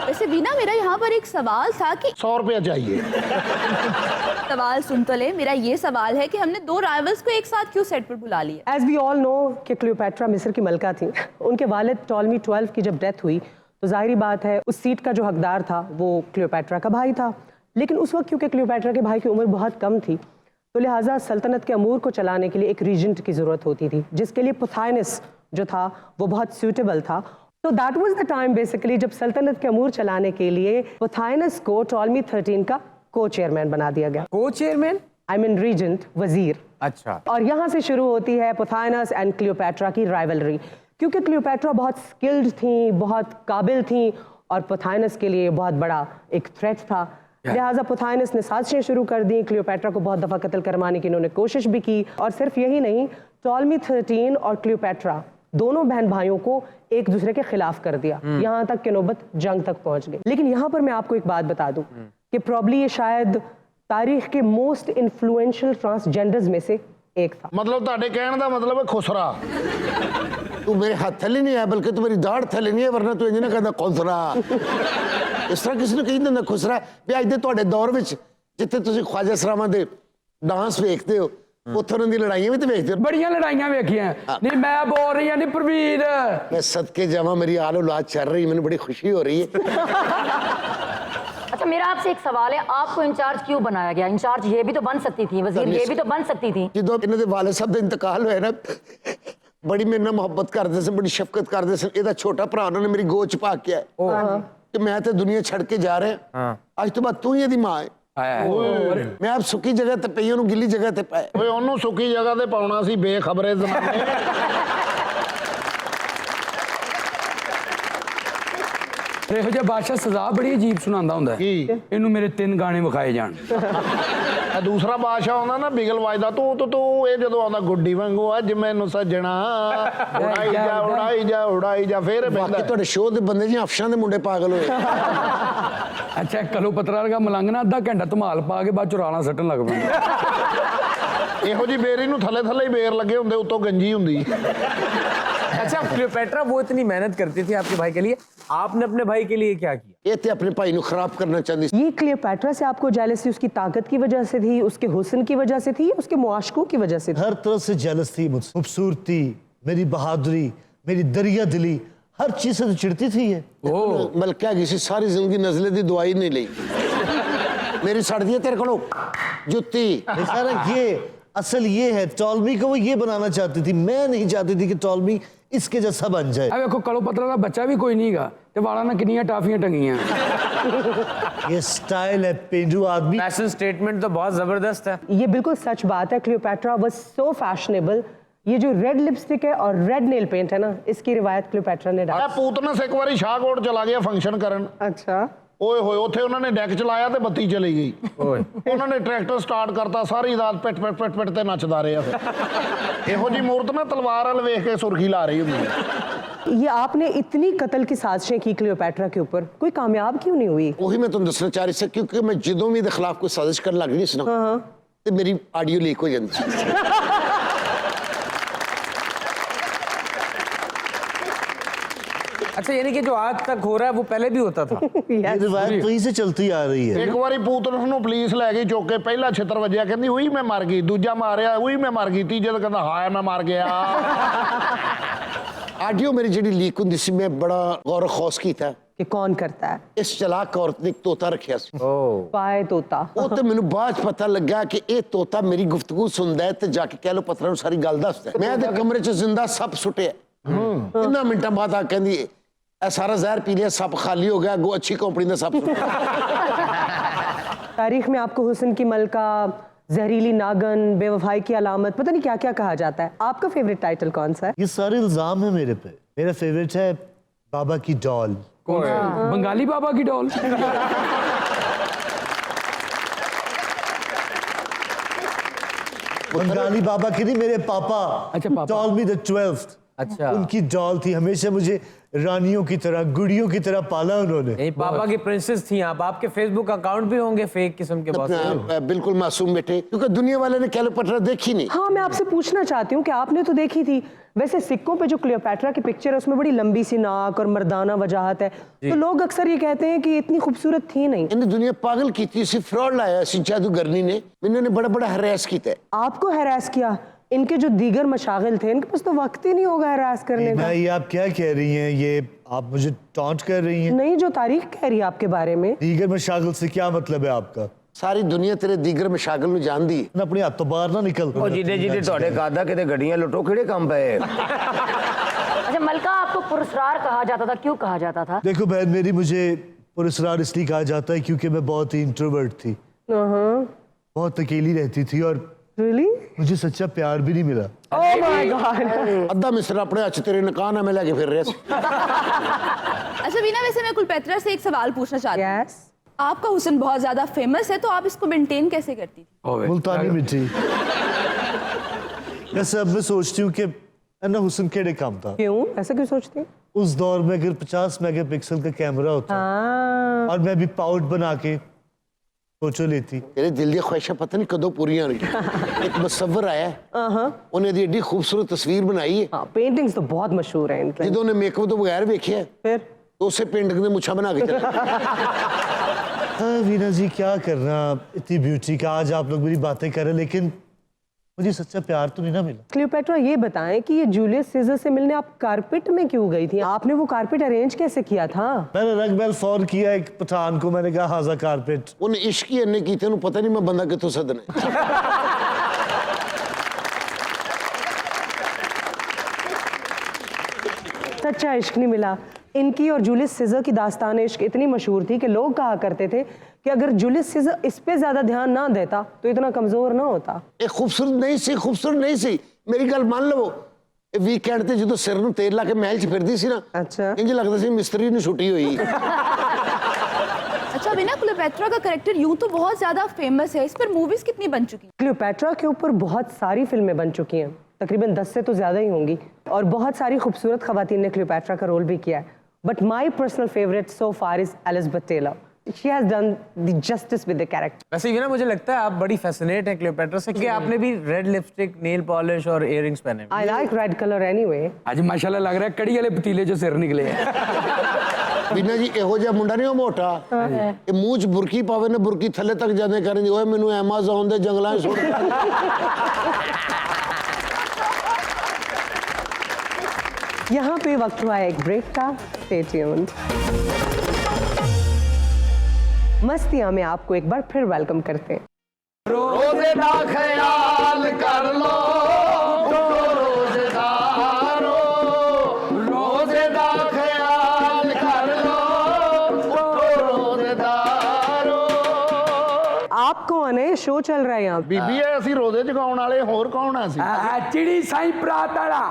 वैसे बीना, मेरा यहाँ पर एक सवाल था कि 100 रुपया चाहिए। सवाल सुन तो ले। मेरा ये सवाल है कि हमने 2 राइवल्स को एक साथ क्यों सेट पर बुला लिया? एज वी ऑल नो कि क्लियोपैट्रा मिस्र की मलका थी। उनके वालिद टॉलमी 12 की जब डेथ हुई तो जाहिर बात है उस सीट का जो हकदार था वो क्लियोपैट्रा का भाई था। लेकिन उस वक्त क्योंकि क्लियोपैट्रा के भाई की उम्र बहुत कम थी तो लिहाजा सल्तनत के अमूर को चलाने के लिए एक रीजेंट की ज़रूरत होती थी, जिसके लिए पुथाइनस जो था वो बहुत सूटेबल था। तो that was the time basically जब सल्तनत के अमूर चलाने के लिए पुथाइनस को टॉलमी 13 का को चेयरमैन बना दिया गया। को चेयरमैन? आई मीन रीजेंट, वजीर। अच्छा। और यहाँ से शुरू होती है पुथाइनस एंड क्लियोपैट्रा की राइवलरी, क्योंकि क्लियोपैट्रा बहुत स्किल्ड थी, बहुत काबिल थी और पुथाइनस के लिए बहुत बड़ा एक थ्रेट था। लिहाजा पुथाइनस ने साजिशें शुरू कर दी। क्लियोपैट्रा को बहुत दफ़ा कत्ल करवाने की इन्होंने कोशिश भी की। और सिर्फ यही नहीं, टॉलमी 13 और क्लियोपैट्रा दोनों बहन भाइयों को एक दूसरे के खिलाफ कर दिया, यहाँ तक कि नौबत जंग तक पहुंच गई। लेकिन यहाँ पर मैं आपको एक बात बता दूं कि प्रॉब्ली ये शायद तारीख के मोस्ट इन्फ्लुएंशियल ट्रांसजेंडर्स में से एक था। मतलब ਤੁਹਾਡੇ ਕਹਿਣ ਦਾ ਮਤਲਬ ਹੈ ਖੁਸਰਾ। तू मेरे हाथ थले नहीं है, बल्कि तू मेरी दाढ़ थले नहीं है, वरना तू इंज ना कहना खुसरा। इस तरह किसी ने कही दिंदा खुसरा भी अज दे तुहाडे दौर विच जिथे तुसीं ख्वाजा सरावां दे डांस वेखदे हो, उत्थे उन्हां दी लड़ाइयां भी तो वेखदे हो। बड़ियां लड़ाइयां वेखियां नहीं, मैं बोल रही हूं नहीं प्रवीण। मैं सदके जावां, मेरी आल औलाद चल रही, मैंने बड़ी खुशी हो रही है। अच्छा मेरा आपसे एक सवाल है, आपको इंचार्ज क्यों बनाया गया? इंचार्ज ये भी तो बन सकती थी, वजीर ये भी तो बन सकती थी। ਜਦੋਂ ਇਹਨਾਂ ਦੇ ਵਾਲਿਦ ਸਾਹਿਬ ਦਾ ਇੰਤਕਾਲ ਹੋਇਆ ਨਾ, ਬੜੀ ਮੇਰੇ ਨਾਲ ਮੁਹੱਬਤ ਕਰਦੇ ਸਨ, ਬੜੀ ਸ਼ਫਕਤ ਕਰਦੇ ਸਨ। ਇਹਦਾ ਛੋਟਾ ਭਰਾ ਉਹਨਾਂ ਨੇ ਮੇਰੀ ਗੋਦ ਚ ਪਾ ਕੇ ਆਇਆ ਕਿ ਮੈਂ ਤੇ ਦੁਨੀਆ ਛੱਡ ਕੇ ਜਾ ਰਿਹਾ, ਅੱਜ ਤੋਂ ਬਾਅਦ ਤੂੰ ਹੀ ਇਹਦੀ ਮਾਂ ਹੈ। ਮੈਂ ਆਪ ਸੁੱਕੀ ਜਗ੍ਹਾ ਤੇ ਪਈ, ਉਹਨੂੰ ਗਿੱਲੀ ਜਗ੍ਹਾ ਤੇ ਪਾਇਆ। ਓਏ ਉਹਨੂੰ ਸੁੱਕੀ ਜਗ੍ਹਾ ਤੇ ਪਾਉਣਾ ਸੀ, ਬੇਖਬਰੇ ਜ਼ਮਾਨੇ। ਇਹੋ ਜਿਹਾ ਬਾਦਸ਼ਾਹ ਸਜ਼ਾ ਬੜੀ ਅਜੀਬ ਸੁਣਾਉਂਦਾ ਹੁੰਦਾ ਹੈ। ਇਹਨੂੰ ਮੇਰੇ 3 ਗਾਣੇ ਵਿਖਾਏ ਜਾਣ। ਇਹ ਦੂਸਰਾ ਬਾਦਸ਼ਾਹ ਆਉਂਦਾ ਨਾ ਬਿਗਲ ਵੱਜਦਾ, ਤੂੰ ਇਹ ਜਦੋਂ ਆਉਂਦਾ ਗੁੱਡੀ ਵਾਂਗੂ ਅੱਜ ਮੈਨੂੰ ਸੱਜਣਾ ਉਡਾਈ ਜਾ ਉਡਾਈ ਜਾ ਉਡਾਈ ਜਾ, ਫੇਰ ਇਹ ਬਾਕੀ ਪੈਂਦਾ। ਤੁਹਾਡੇ ਸ਼ੋਅ ਦੇ ਬੰਦੇ ਜੀ ਅਫਸ਼ਰਾਂ ਦੇ ਮੁੰਡੇ ਪਾਗਲ ਹੋਏ। ਅੱਛਾ ਕਲੋ ਪਤਰਾ ਵਰਗਾ ਮਲੰਗ ਨਾ ਅੱਧਾ ਘੰਟਾ ਧਮਾਲ ਪਾ ਕੇ ਬਾਅਦ ਚ ਰਾਣਾ ਸੱਟਣ ਲੱਗ ਪੈਂਦਾ। ਇਹੋ ਜੀ ਬੇਰੀ ਨੂੰ ਥੱਲੇ ਥੱਲੇ ਹੀ ਬੇਰ ਲੱਗੇ ਹੁੰਦੇ, ਉੱਤੋਂ ਗੰਜੀ ਹੁੰਦੀ। अच्छा क्लियोपेट्रा वो इतनी मेहनत करती थी आपके भाई के लिए, आपने अपने भाई के लिए क्या किया? ਇਹ ਤੇ ਆਪਣੇ ਭਾਈ ਨੂੰ ਖਰਾਬ करना चाहती सी। ये क्लियोपैट्रा से आपको जेलसी उसकी ताकत की वजह से थी, उसके हुस्न की वजह से थी, उसके मुआशकों की वजह से थी? हर तरफ से जेलस थी मुझसे। खूबसूरती, मेरी बहादुरी, मेरी दरिया दिली, हर चीज से तो चिढ़ती थी ये। ਮਲਕਿਆ ਗਈ ਸੀ, ਸਾਰੀ ਜ਼ਿੰਦਗੀ ਨਜ਼ਲੇ ਦੀ ਦਵਾਈ ਨਹੀਂ ਲਈ। ਮੇਰੀ ਸੜਦੀ ਹੈ ਤੇਰੇ ਕੋਲੋਂ ਜੁੱਤੀ। सारा ये असल ये है, टॉलमी को वो ये बनाना चाहती थी, मैं नहीं चाहती थी कि टॉलमी इसके जैसा बन जाए। ਆ ਵੇਖੋ ਕਲੋ ਪਤਰਾ ਦਾ ਬੱਚਾ ਵੀ ਕੋਈ ਨਹੀਂਗਾ ਤੇ ਵਾਲਾਂ ਨਾਲ ਕਿੰਨੀਆਂ ਟਾਫੀਆਂ ਟੰਗੀਆਂ। ये स्टाइल है पेंडू आदमी। फैशन स्टेटमेंट तो बहुत जबरदस्त है। ये बिल्कुल सच बात है, क्लियोपैट्रा वाज सो फैशनेबल। ये जो रेड लिपस्टिक है और रेड नेल पेंट है ना, इसकी रिवायत क्लियोपैट्रा ने डाली। ਆ ਪੂਤਨਸ ਇੱਕ ਵਾਰੀ ਸ਼ਾਹਕੋਟ ਚਲਾ ਗਿਆ ਫੰਕਸ਼ਨ ਕਰਨ। अच्छा ਓਏ ਹੋਏ, ਉੱਥੇ ਉਹਨਾਂ ਨੇ ਡੈਕ ਚਲਾਇਆ ਤੇ ਬੱਤੀ ਚਲੀ ਗਈ। ਉਹਨਾਂ ਨੇ ਟਰੈਕਟਰ ਸਟਾਰਟ ਕਰਤਾ, ਸਾਰੀ ਰਾਤ ਪਿੱਟ ਪਿੱਟ ਪਿੱਟ ਪਿੱਟ ਤੇ ਨੱਚਦਾ ਰਿਹਾ। ਫਿਰ ਇਹੋ ਜੀ ਮੂਰਤ ਨਾ ਤਲਵਾਰ ਵੱਲ ਵੇਖ ਕੇ ਸੁਰਖੀ ਲਾ ਰਹੀ ਹੁੰਦੀ ਹੈ। ये आपने इतनी कत्ल की साजिशें की क्लियोपैट्रा के ऊपर, कोई कामयाब क्यों नहीं हुई? ਉਹੀ ਮੈਂ ਤੁਹਾਨੂੰ ਦੱਸਣਾ ਚਾਹ ਰਹੀ ਸੀ, ਕਿਉਂਕਿ ਮੈਂ ਜਦੋਂ ਵੀ ਇਹਦੇ ਖਿਲਾਫ ਕੋਈ ਸਾਜ਼ਿਸ਼ ਕਰਨ ਲੱਗ ਗਈ ਸੀ ਨਾ, ਤੇ ਮੇਰੀ ਆਡੀਓ ਲੀਕ ਹੋ ਜਾਂਦੀ ਸੀ। अच्छा यानी कि जो आज तक हो रहा है वो पहले भी होता था। ये रिवायत वहीं से चलती आ रही है। ਇੱਕ ਵਾਰੀ ਪੂਤਨਸ ਨੂੰ ਪੁਲਿਸ ਲੈ ਗਈ ਚੁੱਕ ਕੇ, ਪਹਿਲਾ ਛਿੱਤਰ ਵੱਜਿਆ, ਕਹਿੰਦੀ ਉਹੀ ਮੈਂ ਮਰ ਗਈ, ਦੂਜਾ ਮਾਰਿਆ ਉਹੀ ਮੈਂ ਮਰ ਗਈ, ਤੀਜੇ ਦਾ ਕਹਿੰਦਾ ਹਾਏ ਮੈਂ ਮਰ ਗਿਆ। ਆਡੀਓ ਮੇਰੀ ਜਿਹੜੀ ਲੀਕ ਹੁੰਦੀ ਸੀ, ਮੈਂ ਬੜਾ ਗੌਰ ਖੌਸ ਕੀਤਾ। कि कौन करता है? ਇਸ ਚਲਾਕ ਔਰਤ ਨੇ ਇੱਕ ਤੋਤਾ ਰੱਖਿਆ ਸੀ। पाए तोता। ਉਹ ਤੇ ਮੈਨੂੰ ਬਾਅਦ 'ਚ ਪਤਾ ਲੱਗਾ ਕਿ ਇਹ ਤੋਤਾ ਮੇਰੀ ਗੁਫ਼ਤਗੂ ਸੁਣਦਾ ਹੈ ਤੇ ਜਾ ਕੇ ਕਹਿ ਲੋ ਪਤਰਾ ਨੂੰ ਸਾਰੀ ਗੱਲ ਦੱਸਦਾ ਹੈ। ਮੈਂ ਤੇ ਕਮਰੇ 'ਚ ਜ਼ਿੰਦਾ ਸੱਪ ਸੁੱਟਿਆ। ਇੰਨਾ ਮਿੰਟਾਂ ਬਾਅਦ ਆ ਕਹਿੰਦੀ ਇਹ ਸਾਰਾ ਜ਼ਹਿਰ ਪੀ ਲਿਆ, ਸੱਪ ਖਾਲੀ ਹੋ ਗਿਆ, ਅੱਗੋਂ ਅੱਛੀ ਕੰਪਨੀ ਦਾ ਸੱਪ ਸੁੱਟਿਆ। तारीख में आपको हुस्न की मलका, जहरीली नागन, बेवफाई की अलामत, पता नहीं क्या क्या कहा जाता है। आपका फेवरेट टाइटल कौन सा है? ये सारे इल्जाम है मेरे पे। मेरा फेवरेट है बाबा की डॉल। कौन सा? बंगाली बाबा की डॉल। बंगाली बाबा की नहीं, मेरे पापा। अच्छा, पापा। Told me the 12th। अच्छा। उनकी डॉल थी, हमेशा मुझे रानियों की तरह, गुड़ियों की तरह पाला उन्होंने। यही पापा की प्रिंसेस थी आप। आपके फेसबुक अकाउंट भी होंगे फेक किस्म के बहुत सारे। अपना बिल्कुल मासूम बेटे, क्योंकि दुनिया वाले ने क्लियोपेट्रा देखी नहीं। हाँ, मैं आपसे पूछना चाहती हूँ कि आपने तो देखी थी। वैसे सिक्कों पे जो क्लियोपैट्रा की पिक्चर है उसमें बड़ी लंबी सी नाक और मर्दाना वजाहत है, तो लोग अक्सर ये कहते हैं कि इतनी खूबसूरत थी नहीं। इन्हें दुनिया पागल की थी, इसी फ्रॉड लाया, इसी जादूगरनी ने इन्होंने बड़ा बड़ा हरास किया है। आपको हैरास किया? इनके जो दीगर मशागिल थे, इनके पास तो वक्त ही नहीं होगा हैरास करने का। ये आप क्या कह रही हैं? ये आप मुझे टॉन्ट कर रही हैं? नहीं, जो तारीख कह रही है आपके बारे में। दीगर मशागिल से क्या मतलब है आपका? सारी दुनिया तेरे दीगर मशागिल ਨੂੰ ਜਾਣਦੀ ਹੈ। अपने हाथों बाहर ना निकल। ਉਹ ਜਿਹਦੇ ਤੁਹਾਡੇ ਕਾਦਾ ਕਿਤੇ ਗੱਡੀਆਂ ਲੁੱਟੋ ਕਿਹੜੇ ਕੰਮ ਪਏ? अच्छा मलका आपको पुरस्कार कहा जाता था, क्यों कहा जाता था? देखो बहन मेरी, मुझे पुरस्कार इसलिए कहा जाता है क्योंकि मैं बहुत ही इंट्रोवर्ट थी, बहुत अकेली रहती थी और Really? मुझे सच्चा प्यार भी नहीं मिला। Oh my God! ਅੱਧਾ ਮਿਸਰਾ ਆਪਣੇ ਹੱਥ 'ਚ ਤੇਰੇ ਨਕਾਨ ਮੈਂ ਲੈ ਕੇ ਫਿਰ ਰਿਹਾ ਸੀ। अच्छा बीना, वैसे मैं क्लियोपेट्रा से एक सवाल पूछना चाहती हूँ। Yes. आपका हुस्न बहुत ज्यादा फेमस है, तो आप इसको मेंटेन कैसे करती थी? मुल्तानी मिट्टी। वैसे अब मैं सोचती हूँ कि अन्ना हुस्न केड़े काम था। क्यों ऐसा क्यों सोचती हैं? उस दौर में अगर 50 मेगापिक्सल का कैमरा होता हाँ, और मैं भी पाउट बना के सोचो लेती। ਤੇਰੇ ਦਿਲ ਦੀਆਂ ਖੁਆਇਸ਼ਾਂ ਪਤਾ ਨਹੀਂ ਕਦੋਂ ਪੂਰੀਆਂ ਹੋਣਗੀਆਂ। ਇੱਕ ਮੁਸੱਵਰ ਆਇਆ ਉਹਨੇ ਦੀ ਏਡੀ ਖੂਬਸੂਰਤ ਤਸਵੀਰ ਬਣਾਈ ਹੈ। हाँ पेंटिंग्स तो बहुत मशहूर हैं इनके। ਜਦੋਂ ਉਹਨੇ ਮੇਕਅਪ ਤੋਂ ਬਗੈਰ ਵੇਖਿਆ फिर ਉਸੇ पेंटिंग ਦੇ ਮੁੱਛਾਂ ਬਣਾ ਕੇ ਚਲਾ। हाँ वीना जी क्या करना, इतनी ब्यूटी का आज आप लोग मेरी बातें कर रहे हैं, लेकिन मुझे सच्चा प्यार तो नहीं ना मिला। क्लियोपेट्रा ये बताएं कि ये जूलियस सीजर से मिलने आप कारपेट में क्यों गई थी? आपने वो कारपेट अरेंज कैसे किया था? मैंने रंग बैल फोन किया एक पठान को, मैंने कहा हाजा कारपेट। ਉਹਨੇ ਇਸ਼ਕ ਹੀ ਇੰਨੇ ਕੀਤੇ ਉਹਨੂੰ ਪਤਾ ਨਹੀਂ ਮੈਂ ਬੰਦਾ ਕਿੱਥੋਂ ਸੱਦਣਾ ਹੈ। सच्चा इश्क नहीं मिला। इनकी और जूलियस सीजर की दास्तान इश्क इतनी मशहूर थी कि लोग कहा करते थे कि अगर जूलियस सीजर इस पे ज्यादा ध्यान ना देता तो इतना कमजोर ना होता। ਇਹ ਖੂਬਸੂਰਤ ਨਹੀਂ ਸੀ, ਖੂਬਸੂਰਤ ਨਹੀਂ ਸੀ। ਮੇਰੀ ਗੱਲ ਮੰਨ ਲਵੋ, ਇਹ ਵੀਕਐਂਡ ਤੇ ਜਦੋਂ ਸਿਰ ਨੂੰ ਤੇਲ ਲਾ ਕੇ ਮਹਿਲ 'ਚ ਫਿਰਦੀ ਸੀ ਨਾ, अच्छा ਇੰਜ ਲੱਗਦਾ ਸੀ ਮਿਸਤਰੀ ਨੂੰ ਛੁੱਟੀ ਹੋਈ। अच्छा बिना क्लियोपेट्रा का कैरेक्टर यूं तो बहुत ज्यादा फेमस है, इस पर मूवीज कितनी बन चुकी हैं? क्लियोपेट्रा के ऊपर बहुत सारी फिल्में बन चुकी हैं, तकरीबन 10 से तो ज्यादा ही होंगी, और बहुत सारी खूबसूरत खवातीन ने क्लियोपेट्रा का रोल भी किया है। But my personal favourite so far is Elizabeth Taylor. She has done the justice with the character. वैसे ये ना मुझे लगता है आप बड़ी फैसिनेट है क्लियोपेट्रा से, क्योंकि आपने भी रेड लिपस्टिक, नेल पॉलिश और इयररिंग्स पहने हैं। I like red colour anyway. आज माशाल्लाह लग रहा है कड़ी वाले पतीले जो सिर निकले हैं। ਵੀਨਾ ਜੀ ਇਹੋ ਜਿਹਾ ਮੁੰਡਾ ਨਹੀਂ ਉਹ ਮੋਟਾ, ਇਹ ਮੂੰਹ 'ਚ ਬੁਰਕੀ ਪਾਵੇ ਨਾ, ਬੁਰਕੀ ਥੱਲੇ ਤੱਕ ਜਾਂਦੇ ਕਰਨ ਓਏ ਮੈਨੂੰ ਐਮਾਜ਼ੋਨ ਦੇ ਜੰਗਲਾਂ 'ਚ ਸੁੱਟ। यहाँ पे वक्त हुआ है एक ब्रेक का। Stay tuned. मस्तियां में आपको एक बार फिर वेलकम करते हैं। रोजे दा ख्याल कर लो रोजेदारो, रोजे दा ख्याल कर लो रोजेदारो। आप कौन है? शो चल रहा है यहाँ पे। ਬੀਬੀ ਐ ਅਸੀਂ ਰੋਜ਼ੇ ਜਗਾਉਣ ਵਾਲੇ, ਹੋਰ ਕੌਣ ਆ ਅਸੀਂ? चिड़ी साई प्रात वाला।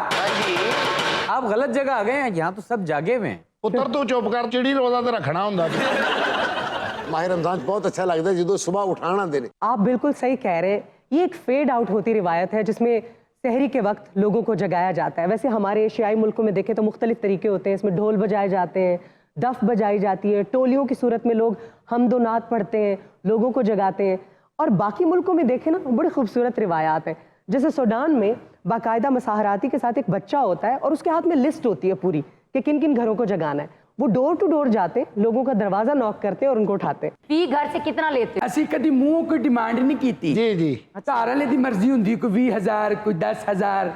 आप गलत जगह आ गए हैं, यहाँ तो सब जागे हुए हैं। ਪੁੱਤਰ ਤੂੰ ਚੁੱਪ ਕਰ, ਚਿੜੀ ਰੋਜ਼ਾ ਤੇ ਰੱਖਣਾ ਹੁੰਦਾ। ਮਾਹ ਰਮਜ਼ਾਨ 'ਚ ਬਹੁਤ ਅੱਛਾ ਲੱਗਦਾ ਜਦੋਂ ਸੁਬਾਹ ਉਠਾਣ ਆਉਂਦੇ ਨੇ। आप बिल्कुल सही कह रहे हैं। ये एक फेड आउट होती रिवायत है जिसमें सहरी के वक्त लोगों को जगाया जाता है। वैसे हमारे एशियाई मुल्कों में देखें तो मुख्तलिफ तरीके होते हैं। इसमें ढोल बजाए जाते हैं, दफ बजाई जाती है, टोलियों की सूरत में लोग हमदो नात पढ़ते हैं, लोगों को जगाते हैं। और बाकी मुल्कों में देखें ना, बड़ी खूबसूरत रिवायात हैं। जैसे सूडान में बाकायदा मसाहराती के साथ एक बच्चा होता है और उसके हाथ में लिस्ट होती है पूरी कि किन किन घरों को जगाना है। वो डोर टू डोर जाते हैं, लोगों का दरवाजा नॉक करते हैं और उनको उठाते हैं। फी घर से कितना लेते हो? ਅਸੀਂ ਕਦੀ ਮੂੰਹ ਕੋਈ ਡਿਮਾਂਡ ਨਹੀਂ ਕੀਤੀ। ਜੀ ਜੀ। ਘਰ ਵਾਲੇ ਦੀ ਮਰਜ਼ੀ ਹੁੰਦੀ, ਕੋਈ 20,000 ਕੋਈ 10,000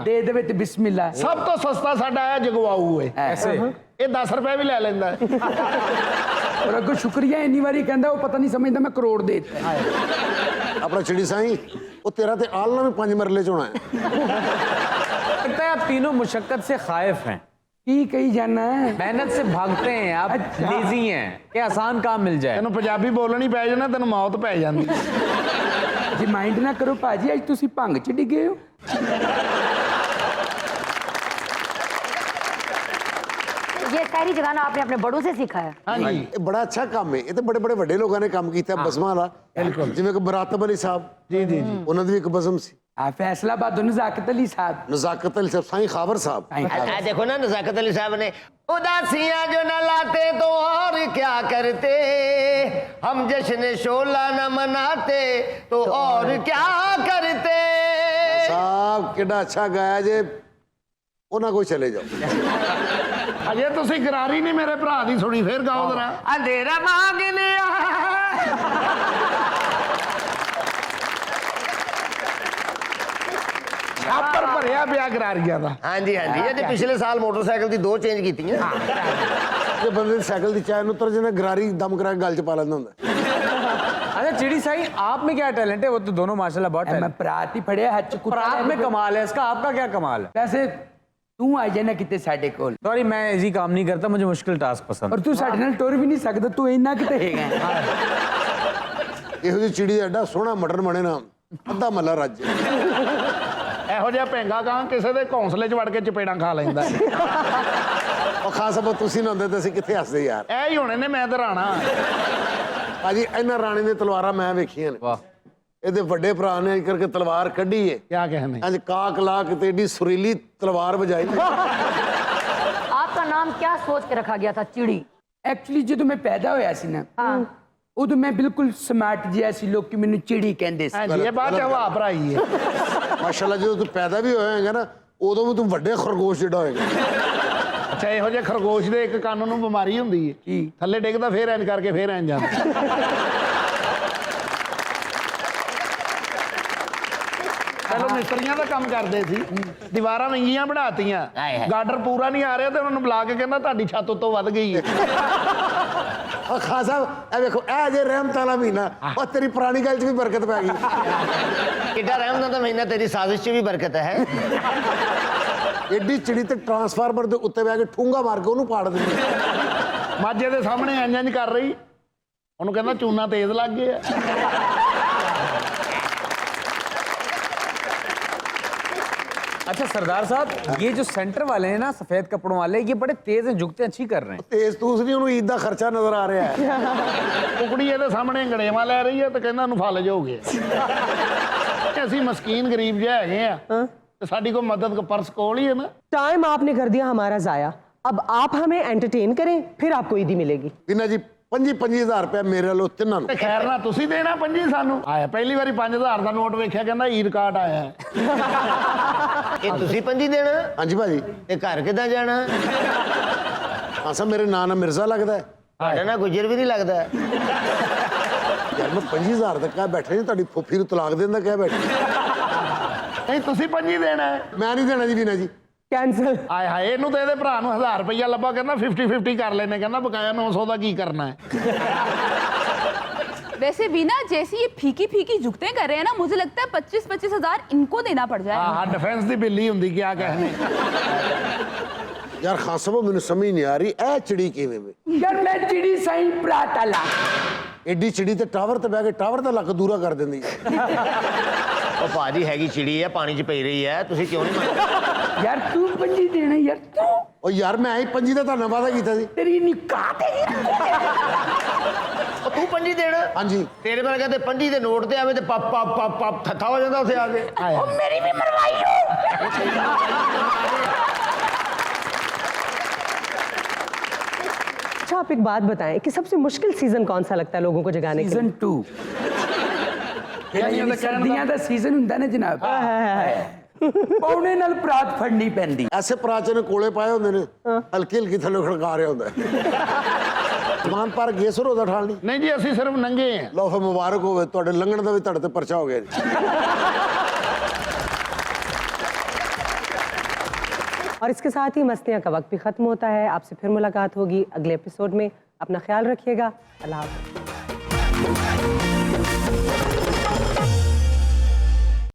ਦੇ ਦੇਵੇ ਤੇ ਬਿਸਮਿਲ੍ਲਾ। ਸਭ ਤੋਂ ਸਸਤਾ ਸਾਡਾ ਹੈ ਜਗਵਾਊ ਏ। ऐसे ਇਹ 10 ਰੁਪਏ ਵੀ ਲੈ ਲੈਂਦਾ ਹੈ। ਔਰ ਅੱਗੋਂ ਸ਼ੁਕਰੀਆ ਇੰਨੀ ਵਾਰੀ ਕਹਿੰਦਾ, ਉਹ ਪਤਾ ਨਹੀਂ ਸਮਝਦਾ ਮੈਂ ਕਰੋੜ ਦੇ ਦਿੱਤਾ। ਆਪਣਾ ਚਿੜੀ ਸਾਈਂ ਉਹ ਤੇਰਾ ਤੇ ਆਲਣਾ ਵੀ 5 ਮਰਲੇ 'ਚ ਹੋਣਾ ਹੈ। लगता है आप तीनों मुशक्कत से खाइफ हैं, ਕੀ ਕਹੀ ਜਾਣਾ ਹੈ? मेहनत से भागते हैं, आप लेजी हैं कि आसान काम मिल जाए। ਤੈਨੂੰ ਪੰਜਾਬੀ ਬੋਲਣੀ ਪੈ ਜਾਣਾ, ਤੈਨੂੰ ਮੌਤ ਪੈ ਜਾਂਦੀ। ਜੀ ਮਾਈਂਡ ਨਾ ਕਰੋ ਭਾਜੀ, ਅੱਜ ਤੁਸੀਂ ਭੰਗ ਚ ਡਿੱਗੇ ਹੋ। ये सारी जगाना आपने अपने बड़ों से सीखा है? ਹਾਂਜੀ। ਇਹ ਬੜਾ ਅੱਛਾ ਕੰਮ ਹੈ। ਇਹ ਤੇ ਬੜੇ ਬੜੇ ਵੱਡੇ ਲੋਕਾਂ ਨੇ ਕੰਮ ਕੀਤਾ ਬਜ਼ਮਾਂ ਵਾਲਾ। ਜਿਵੇਂ ਕਿ ਮੁਰਾਤਬ ਅਲੀ ਸਾਹਿਬ, ਜੀ ਜੀ ਜੀ। ਉਹਨਾਂ ਦੀ ਵੀ ਇੱਕ ਬਜ਼ਮ ਸੀ। ਆ फैसलाबाद नज़ाकत अली साहब। नज़ाकत अली साहब, साईं खावर साहब। आ देखो ना नज़ाकत अली साहब ने, उदासियां जो न लाते तो और क्या करते, हम जश्न शोला न मनाते तो और क्या करते। साहब कितना अच्छा गाया जे, ਉਹਨਾਂ ਕੋਲ ਚਲੇ ਜਾਓ। ਅਜੇ ਤੁਸੀਂ ਗਰਾਰੀ ਨਹੀਂ ਮੇਰੇ ਭਰਾ ਦੀ ਸੁਣੀ, ਫੇਰ ਗਾਓ ਜਰਾ। अंधेरा मांग लिया ਛਾਪਰ ਭਰਿਆ ਪਿਆ ਗਰਾਰੀਆਂ ਦਾ। हाँ जी हाँ जी। ये पिछले साल मोटरसाइकिल दी 2 चेंज की थी। ਜੇ ਬੰਦੇ ਦੀ ਸਾਈਕਲ ਦੀ ਚਾਹ ਨੂੰ ਉਤਰ ਜਾਂਦਾ, ਗਰਾਰੀ ਦਮ ਕਰਾ ਕੇ ਗਲ 'ਚ ਪਾ ਲੈਂਦਾ ਹੁੰਦਾ। अच्छा चिड़ी साई, आप में क्या टैलेंट है? वो तो दोनों माशाल्लाह बहुत मैं टैलेंट। प्रात ही फड़िया हथ च कुत्ता आप में कमाल है इसका, आपका क्या कमाल है? वैसे तू आ जाना किते साडे कोल, सॉरी मैं इजी काम नहीं करता, मुझे मुश्किल टास्क पसंद। और तू साडे नाल टुर भी नहीं सकदा, तू इन्ना किते हैगा। ਇਹੋ ਜਿਹੀ ਚਿੜੀ ਦਾ ਐਡਾ ਸੋਹਣਾ ਮਟਨ ਬਣੇ ਨਾ, ਅੱਧਾ ਮੱਲਾ ਰੱਜ। ਇਹੋ ਜਿਹਾ ਭੈਂਗਾ ਕਾਂ ਕਿਸੇ ਦੇ ਘੌਂਸਲੇ 'ਚ ਵੜ ਕੇ ਚਪੇੜਾਂ ਖਾ ਲੈਂਦਾ। ਉਹ ਖਾਸ ਸਭ ਤੁਸੀਂ ਨਾ ਹੁੰਦੇ ਤੇ ਅਸੀਂ ਕਿੱਥੇ ਹੱਸਦੇ ਯਾਰ। ਇਹ ਹੀ ਹੋਣੇ ਨੇ, ਮੈਂ ਤਾਂ ਰਾਣਾ। ਭਾਜੀ ਇਹਨਾਂ ਰਾਣੀ ਦੀਆਂ ਤਲਵਾਰਾਂ ਮੈਂ ਵੇਖੀਆਂ ਨੇ। वाह। ਇਹਦੇ ਵੱਡੇ ਭਰਾ ਨੇ ਕਰਕੇ ਤਲਵਾਰ ਕੱਢੀ ਏ, ਕਿਆ कहने। ਅੱਜ ਕਾਕ ਲਾ ਕੇ ਤੇ ਏਡੀ ਸੁਰੀਲੀ ਤਲਵਾਰ ਵਜਾਈ। आपका नाम क्या सोच के रखा गया था? चिड़ी। एक्चुअली जो मैं पैदा होया सी ना, ਉਦੋਂ ਮੈਂ ਬਿਲਕੁਲ ਸਮਾਰਟ ਜਿਹਾ ਸੀ, ਲੋਕੀ ਮੈਨੂੰ ਚਿੜੀ ਕਹਿੰਦੇ ਸੀ। ਹਾਂਜੀ, ਇਹ ਬਾਅਦ ਚ ਹਵਾ ਭਰਾਈ ਹੈ। ਮਾਸ਼ਾਅੱਲਾ ਜਦੋਂ ਤੂੰ ਪੈਦਾ ਵੀ ਹੋਇਆ ਹੈਗਾ ਨਾ ਉਦੋਂ ਵੀ ਤੂੰ ਵੱਡੇ ਖਰਗੋਸ਼ ਜਿਹੜਾ ਹੋਏਗਾ। ਅੱਛਾ, ਇਹੋ ਜਿਹੇ ਖਰਗੋਸ਼ ਦੇ ਇੱਕ ਕੰਨ ਨੂੰ ਬਿਮਾਰੀ ਹੁੰਦੀ ਹੈ, ਕੀ? ਥੱਲੇ ਡਿੱਗਦਾ ਫੇਰ ਇੰਜ ਕਰਕੇ ਫੇਰ ਇੰਜ ਜਾਂਦਾ। ਪਹਿਲਾਂ ਮਿਸਤਰੀਆਂ ਦਾ ਕੰਮ ਕਰਦੇ ਸੀ, ਦੀਵਾਰਾਂ ਵਿੰਗੀਆਂ ਬਣਾਤੀਆਂ, ਗਾਡਰ ਪੂਰਾ ਨਹੀਂ ਆ ਰਿਹਾ ਤੇ ਉਹਨਾਂ ਨੂੰ ਬੁਲਾ ਕੇ ਕਹਿੰਦਾ ਤੁਹਾਡੀ ਛੱਤ ਉੱਤੋਂ ਵੱਧ ਗਈ ਹੈ। ਆ ਖਾਨ ਸਾਹਿਬ ਇਹ ਵੇਖੋ ਇਹ ਜੇ ਰਹਿਮਤ ਵਾਲਾ ਮਹੀਨਾ, ਉਹ ਤੇਰੀ ਪੁਰਾਣੀ ਗੱਲ 'ਚ ਵੀ ਬਰਕਤ ਪੈ ਗਈ। किड्डा रहमत का महीना तेरी साजिश च भी बरकत है। ਐਡੀ ਚਿੜੀ ਤੇ ਟਰਾਂਸਫਾਰਮਰ ਦੇ ਉੱਤੇ ਬਹਿ ਕੇ ਠੂੰਗਾ ਮਾਰ ਕੇ ਉਹਨੂੰ ਪਾੜ ਦਿੰਦੀ। ਮਾਝੇ ਦੇ ਸਾਹਮਣੇ ਇੰਜ ਕਰ ਰਹੀ, ਉਹਨੂੰ ਕਹਿੰਦਾ ਚੂਨਾ ਤੇਜ਼ ਲੱਗ ਗਿਆ। अच्छा सरदार साहब, ये जो सेंटर वाले हैं ना, सफेद कपड़ों वाले, ये बड़े तेज हैं, झुकते अच्छी कर रहे हैं। ਤੇਜ਼ ਤੂਸ ਨਹੀਂ, ਉਹਨੂੰ ਈਦ ਦਾ ਖਰਚਾ ਨਜ਼ਰ ਆ ਰਿਹਾ ਹੈ। ਕੁਕੜੀ ਇਹਦੇ ਸਾਹਮਣੇ ਗੜੇਵਾ ਲੈ ਰਹੀ ਹੈ ਤੇ ਕਹਿੰਦਾ ਨੂੰ ਫਲ ਜਾਓਗੇ। ਅਸੀਂ ਮਸਕੀਨ ਗਰੀਬ ਜਿਹੇ ਹੈਗੇ ਆ ਤੇ ਸਾਡੀ ਕੋਈ ਮਦਦ ਕੋ ਪਰਸ ਕੋਲ ਹੀ ਹੈ ਨਾ। टाइम आपने कर दिया हमारा जाया, अब आप हमें एंटरटेन करें, फिर आपको ईदी मिलेगी। ਬਿਨਾ ਜੀ 25,000 ਰੁਪਏ ਮੇਰੇ ਵੱਲੋਂ ਤਿੰਨਾਂ ਨੂੰ। ਤੇ ਖੈਰ ਨਾ ਤੁਸੀਂ ਦੇਣਾ 25 ਸਾਨੂੰ। ਆਇਆ ਪਹਿਲੀ ਵਾਰੀ 5000 ਦਾ ਨੋਟ ਵੇਖਿਆ, ਕਹਿੰਦਾ ਈਦ ਕਾਰਡ ਆਇਆ ਹੈ। ਇਹ ਤੁਸੀਂ 25 ਦੇਣਾ ਹਾਂਜੀ ਭਾਜੀ। ਤੇ ਘਰ ਕਿੱਦਾਂ ਜਾਣਾ? ਹਾਂ ਸਰ, ਮੇਰੇ ਨਾਂ ਨਾਲ ਮਿਰਜ਼ਾ ਲੱਗਦਾ ਹੈ। ਸਾਡਾ ਨਾ ਗੁਜਰ ਵੀ ਨਹੀਂ ਲੱਗਦਾ। ਯਾਰ ਮੈਂ 25,000 ਤੱਕ ਕਹਿ ਬੈਠਾ ਜੀ, ਤੁਹਾਡੀ ਫੁੱਫੀ ਨੂੰ ਤਲਾਕ ਦੇਣ ਦਾ ਕਹਿ ਬੈਠਾ। ਨਹੀਂ ਤੁਸੀਂ 25 ਦੇਣਾ ਹੈ। ਮੈਂ ਨਹੀਂ ਦੇਣਾ ਜੀ ਵੀਨਾ ਜੀ। कैंसिल। ਆਏ ਹਾਏ, ਇਹਨੂੰ ਤੇ ਇਹਦੇ ਭਰਾ ਨੂੰ 1000 ਰੁਪਇਆ ਲੱਭਾ, ਕਹਿੰਦਾ 50-50 ਕਰ ਲੈਨੇ, ਕਹਿੰਦਾ ਬਕਾਇਆ 900 ਦਾ ਕੀ ਕਰਨਾ ਹੈ। वैसे भी ना, जैसे ये फीकी फीकी जुगते कर रहे हैं ना, मुझे लगता है 25-25 हजार इनको देना पड़ जाए। ਹਾਂ ਡਿਫੈਂਸ ਦੀ ਬਿੱਲੀ ਹੁੰਦੀ, ਕਿਆ ਕਹਿਣੇ। ਯਾਰ ਖਾਨ ਸਾਹਿਬ ਮੈਨੂੰ ਸਮਝ ਨਹੀਂ ਆ ਰਹੀ ਇਹ ਚਿੜੀ ਕਿਵੇਂ ਵੇ। यार मैं चिड़ी सही प्रातला। ਐਡੀ ਚਿੜੀ ਤੇ ਟਾਵਰ ਤੇ ਬਹਿ ਕੇ ਟਾਵਰ ਦਾ ਲੱਕ ਦੂਰਾ ਕਰ ਦਿੰਦੀ। ਉਹ ਭਾਜੀ ਹੈਗੀ ਚਿੜੀ ਹੈ, ਪਾਣੀ 'ਚ ਪਈ ਰਹੀ ਹੈ, ਤੁਸੀਂ ਕਿਉਂ ਨਹੀਂ ਮੰਨਦੇ? यार तू 25 देना यार, तू ਉਹ ਯਾਰ ਮੈਂ ਹੀ 25 ਦਾ ਤੁਹਾਨੂੰ ਵਾਅਦਾ ਕੀਤਾ ਸੀ। तेरी निकाह तेरी। ਉਹ ਤੂੰ 25 ਦੇਣਾ? ਹਾਂਜੀ। ਤੇਰੇ ਨਾਲ ਕਹਿੰਦੇ 25 ਦੇ ਨੋਟ ਤੇ ਆਵੇ ਤੇ ਪੱਪ ਪੱਪ ਪੱਪ ਪੱਪ ਥੱਥਾ ਹੋ ਜਾਂਦਾ ਉੱਥੇ ਆ ਕੇ। ओ मेरी भी मरवाई हो। अच्छा, आप एक बात बताएं कि सबसे मुश्किल सीजन कौन सा लगता है लोगों को जगाने के लिए? सीजन 2 सर्दियां ਦਾ ਸੀਜ਼ਨ ਹੁੰਦਾ ਨਾ ਜਨਾਬ, ਪੌਣੇ ਨਾਲ ਪ੍ਰਾਤ ਫੜਨੀ ਪੈਂਦੀ। ਐਸੇ ਪ੍ਰਾਚੇ ਨੇ ਕੋਲੇ ਪਾਏ ਹੁੰਦੇ ਨੇ, ਹਲਕੀ ਹਲਕੀ ਥੱਲੇ ਖੜਕਾ ਰਿਹਾ ਹੁੰਦਾ। ਸਮਾਨ ਪਰ ਗੇਸਰ ਉਹਦਾ ਠਾਲ ਨਹੀਂ। ਨਹੀਂ ਜੀ, ਅਸੀਂ ਸਿਰਫ ਨੰਗੇ ਆ। ਲਓ ਫਿਰ ਮੁਬਾਰਕ ਹੋਵੇ, ਤੁਹਾਡੇ ਲੰਘਣ ਦਾ ਵੀ ਤੁਹਾਡੇ ਤੇ ਪਰਚਾ ਹੋ ਗਿਆ ਜੀ। और इसके साथ ही मस्तियाँ का वक्त भी खत्म होता है। आपसे फिर मुलाकात होगी अगले एपिसोड में। अपना ख्याल रखिएगा। अल्लाह हाफ़िज़।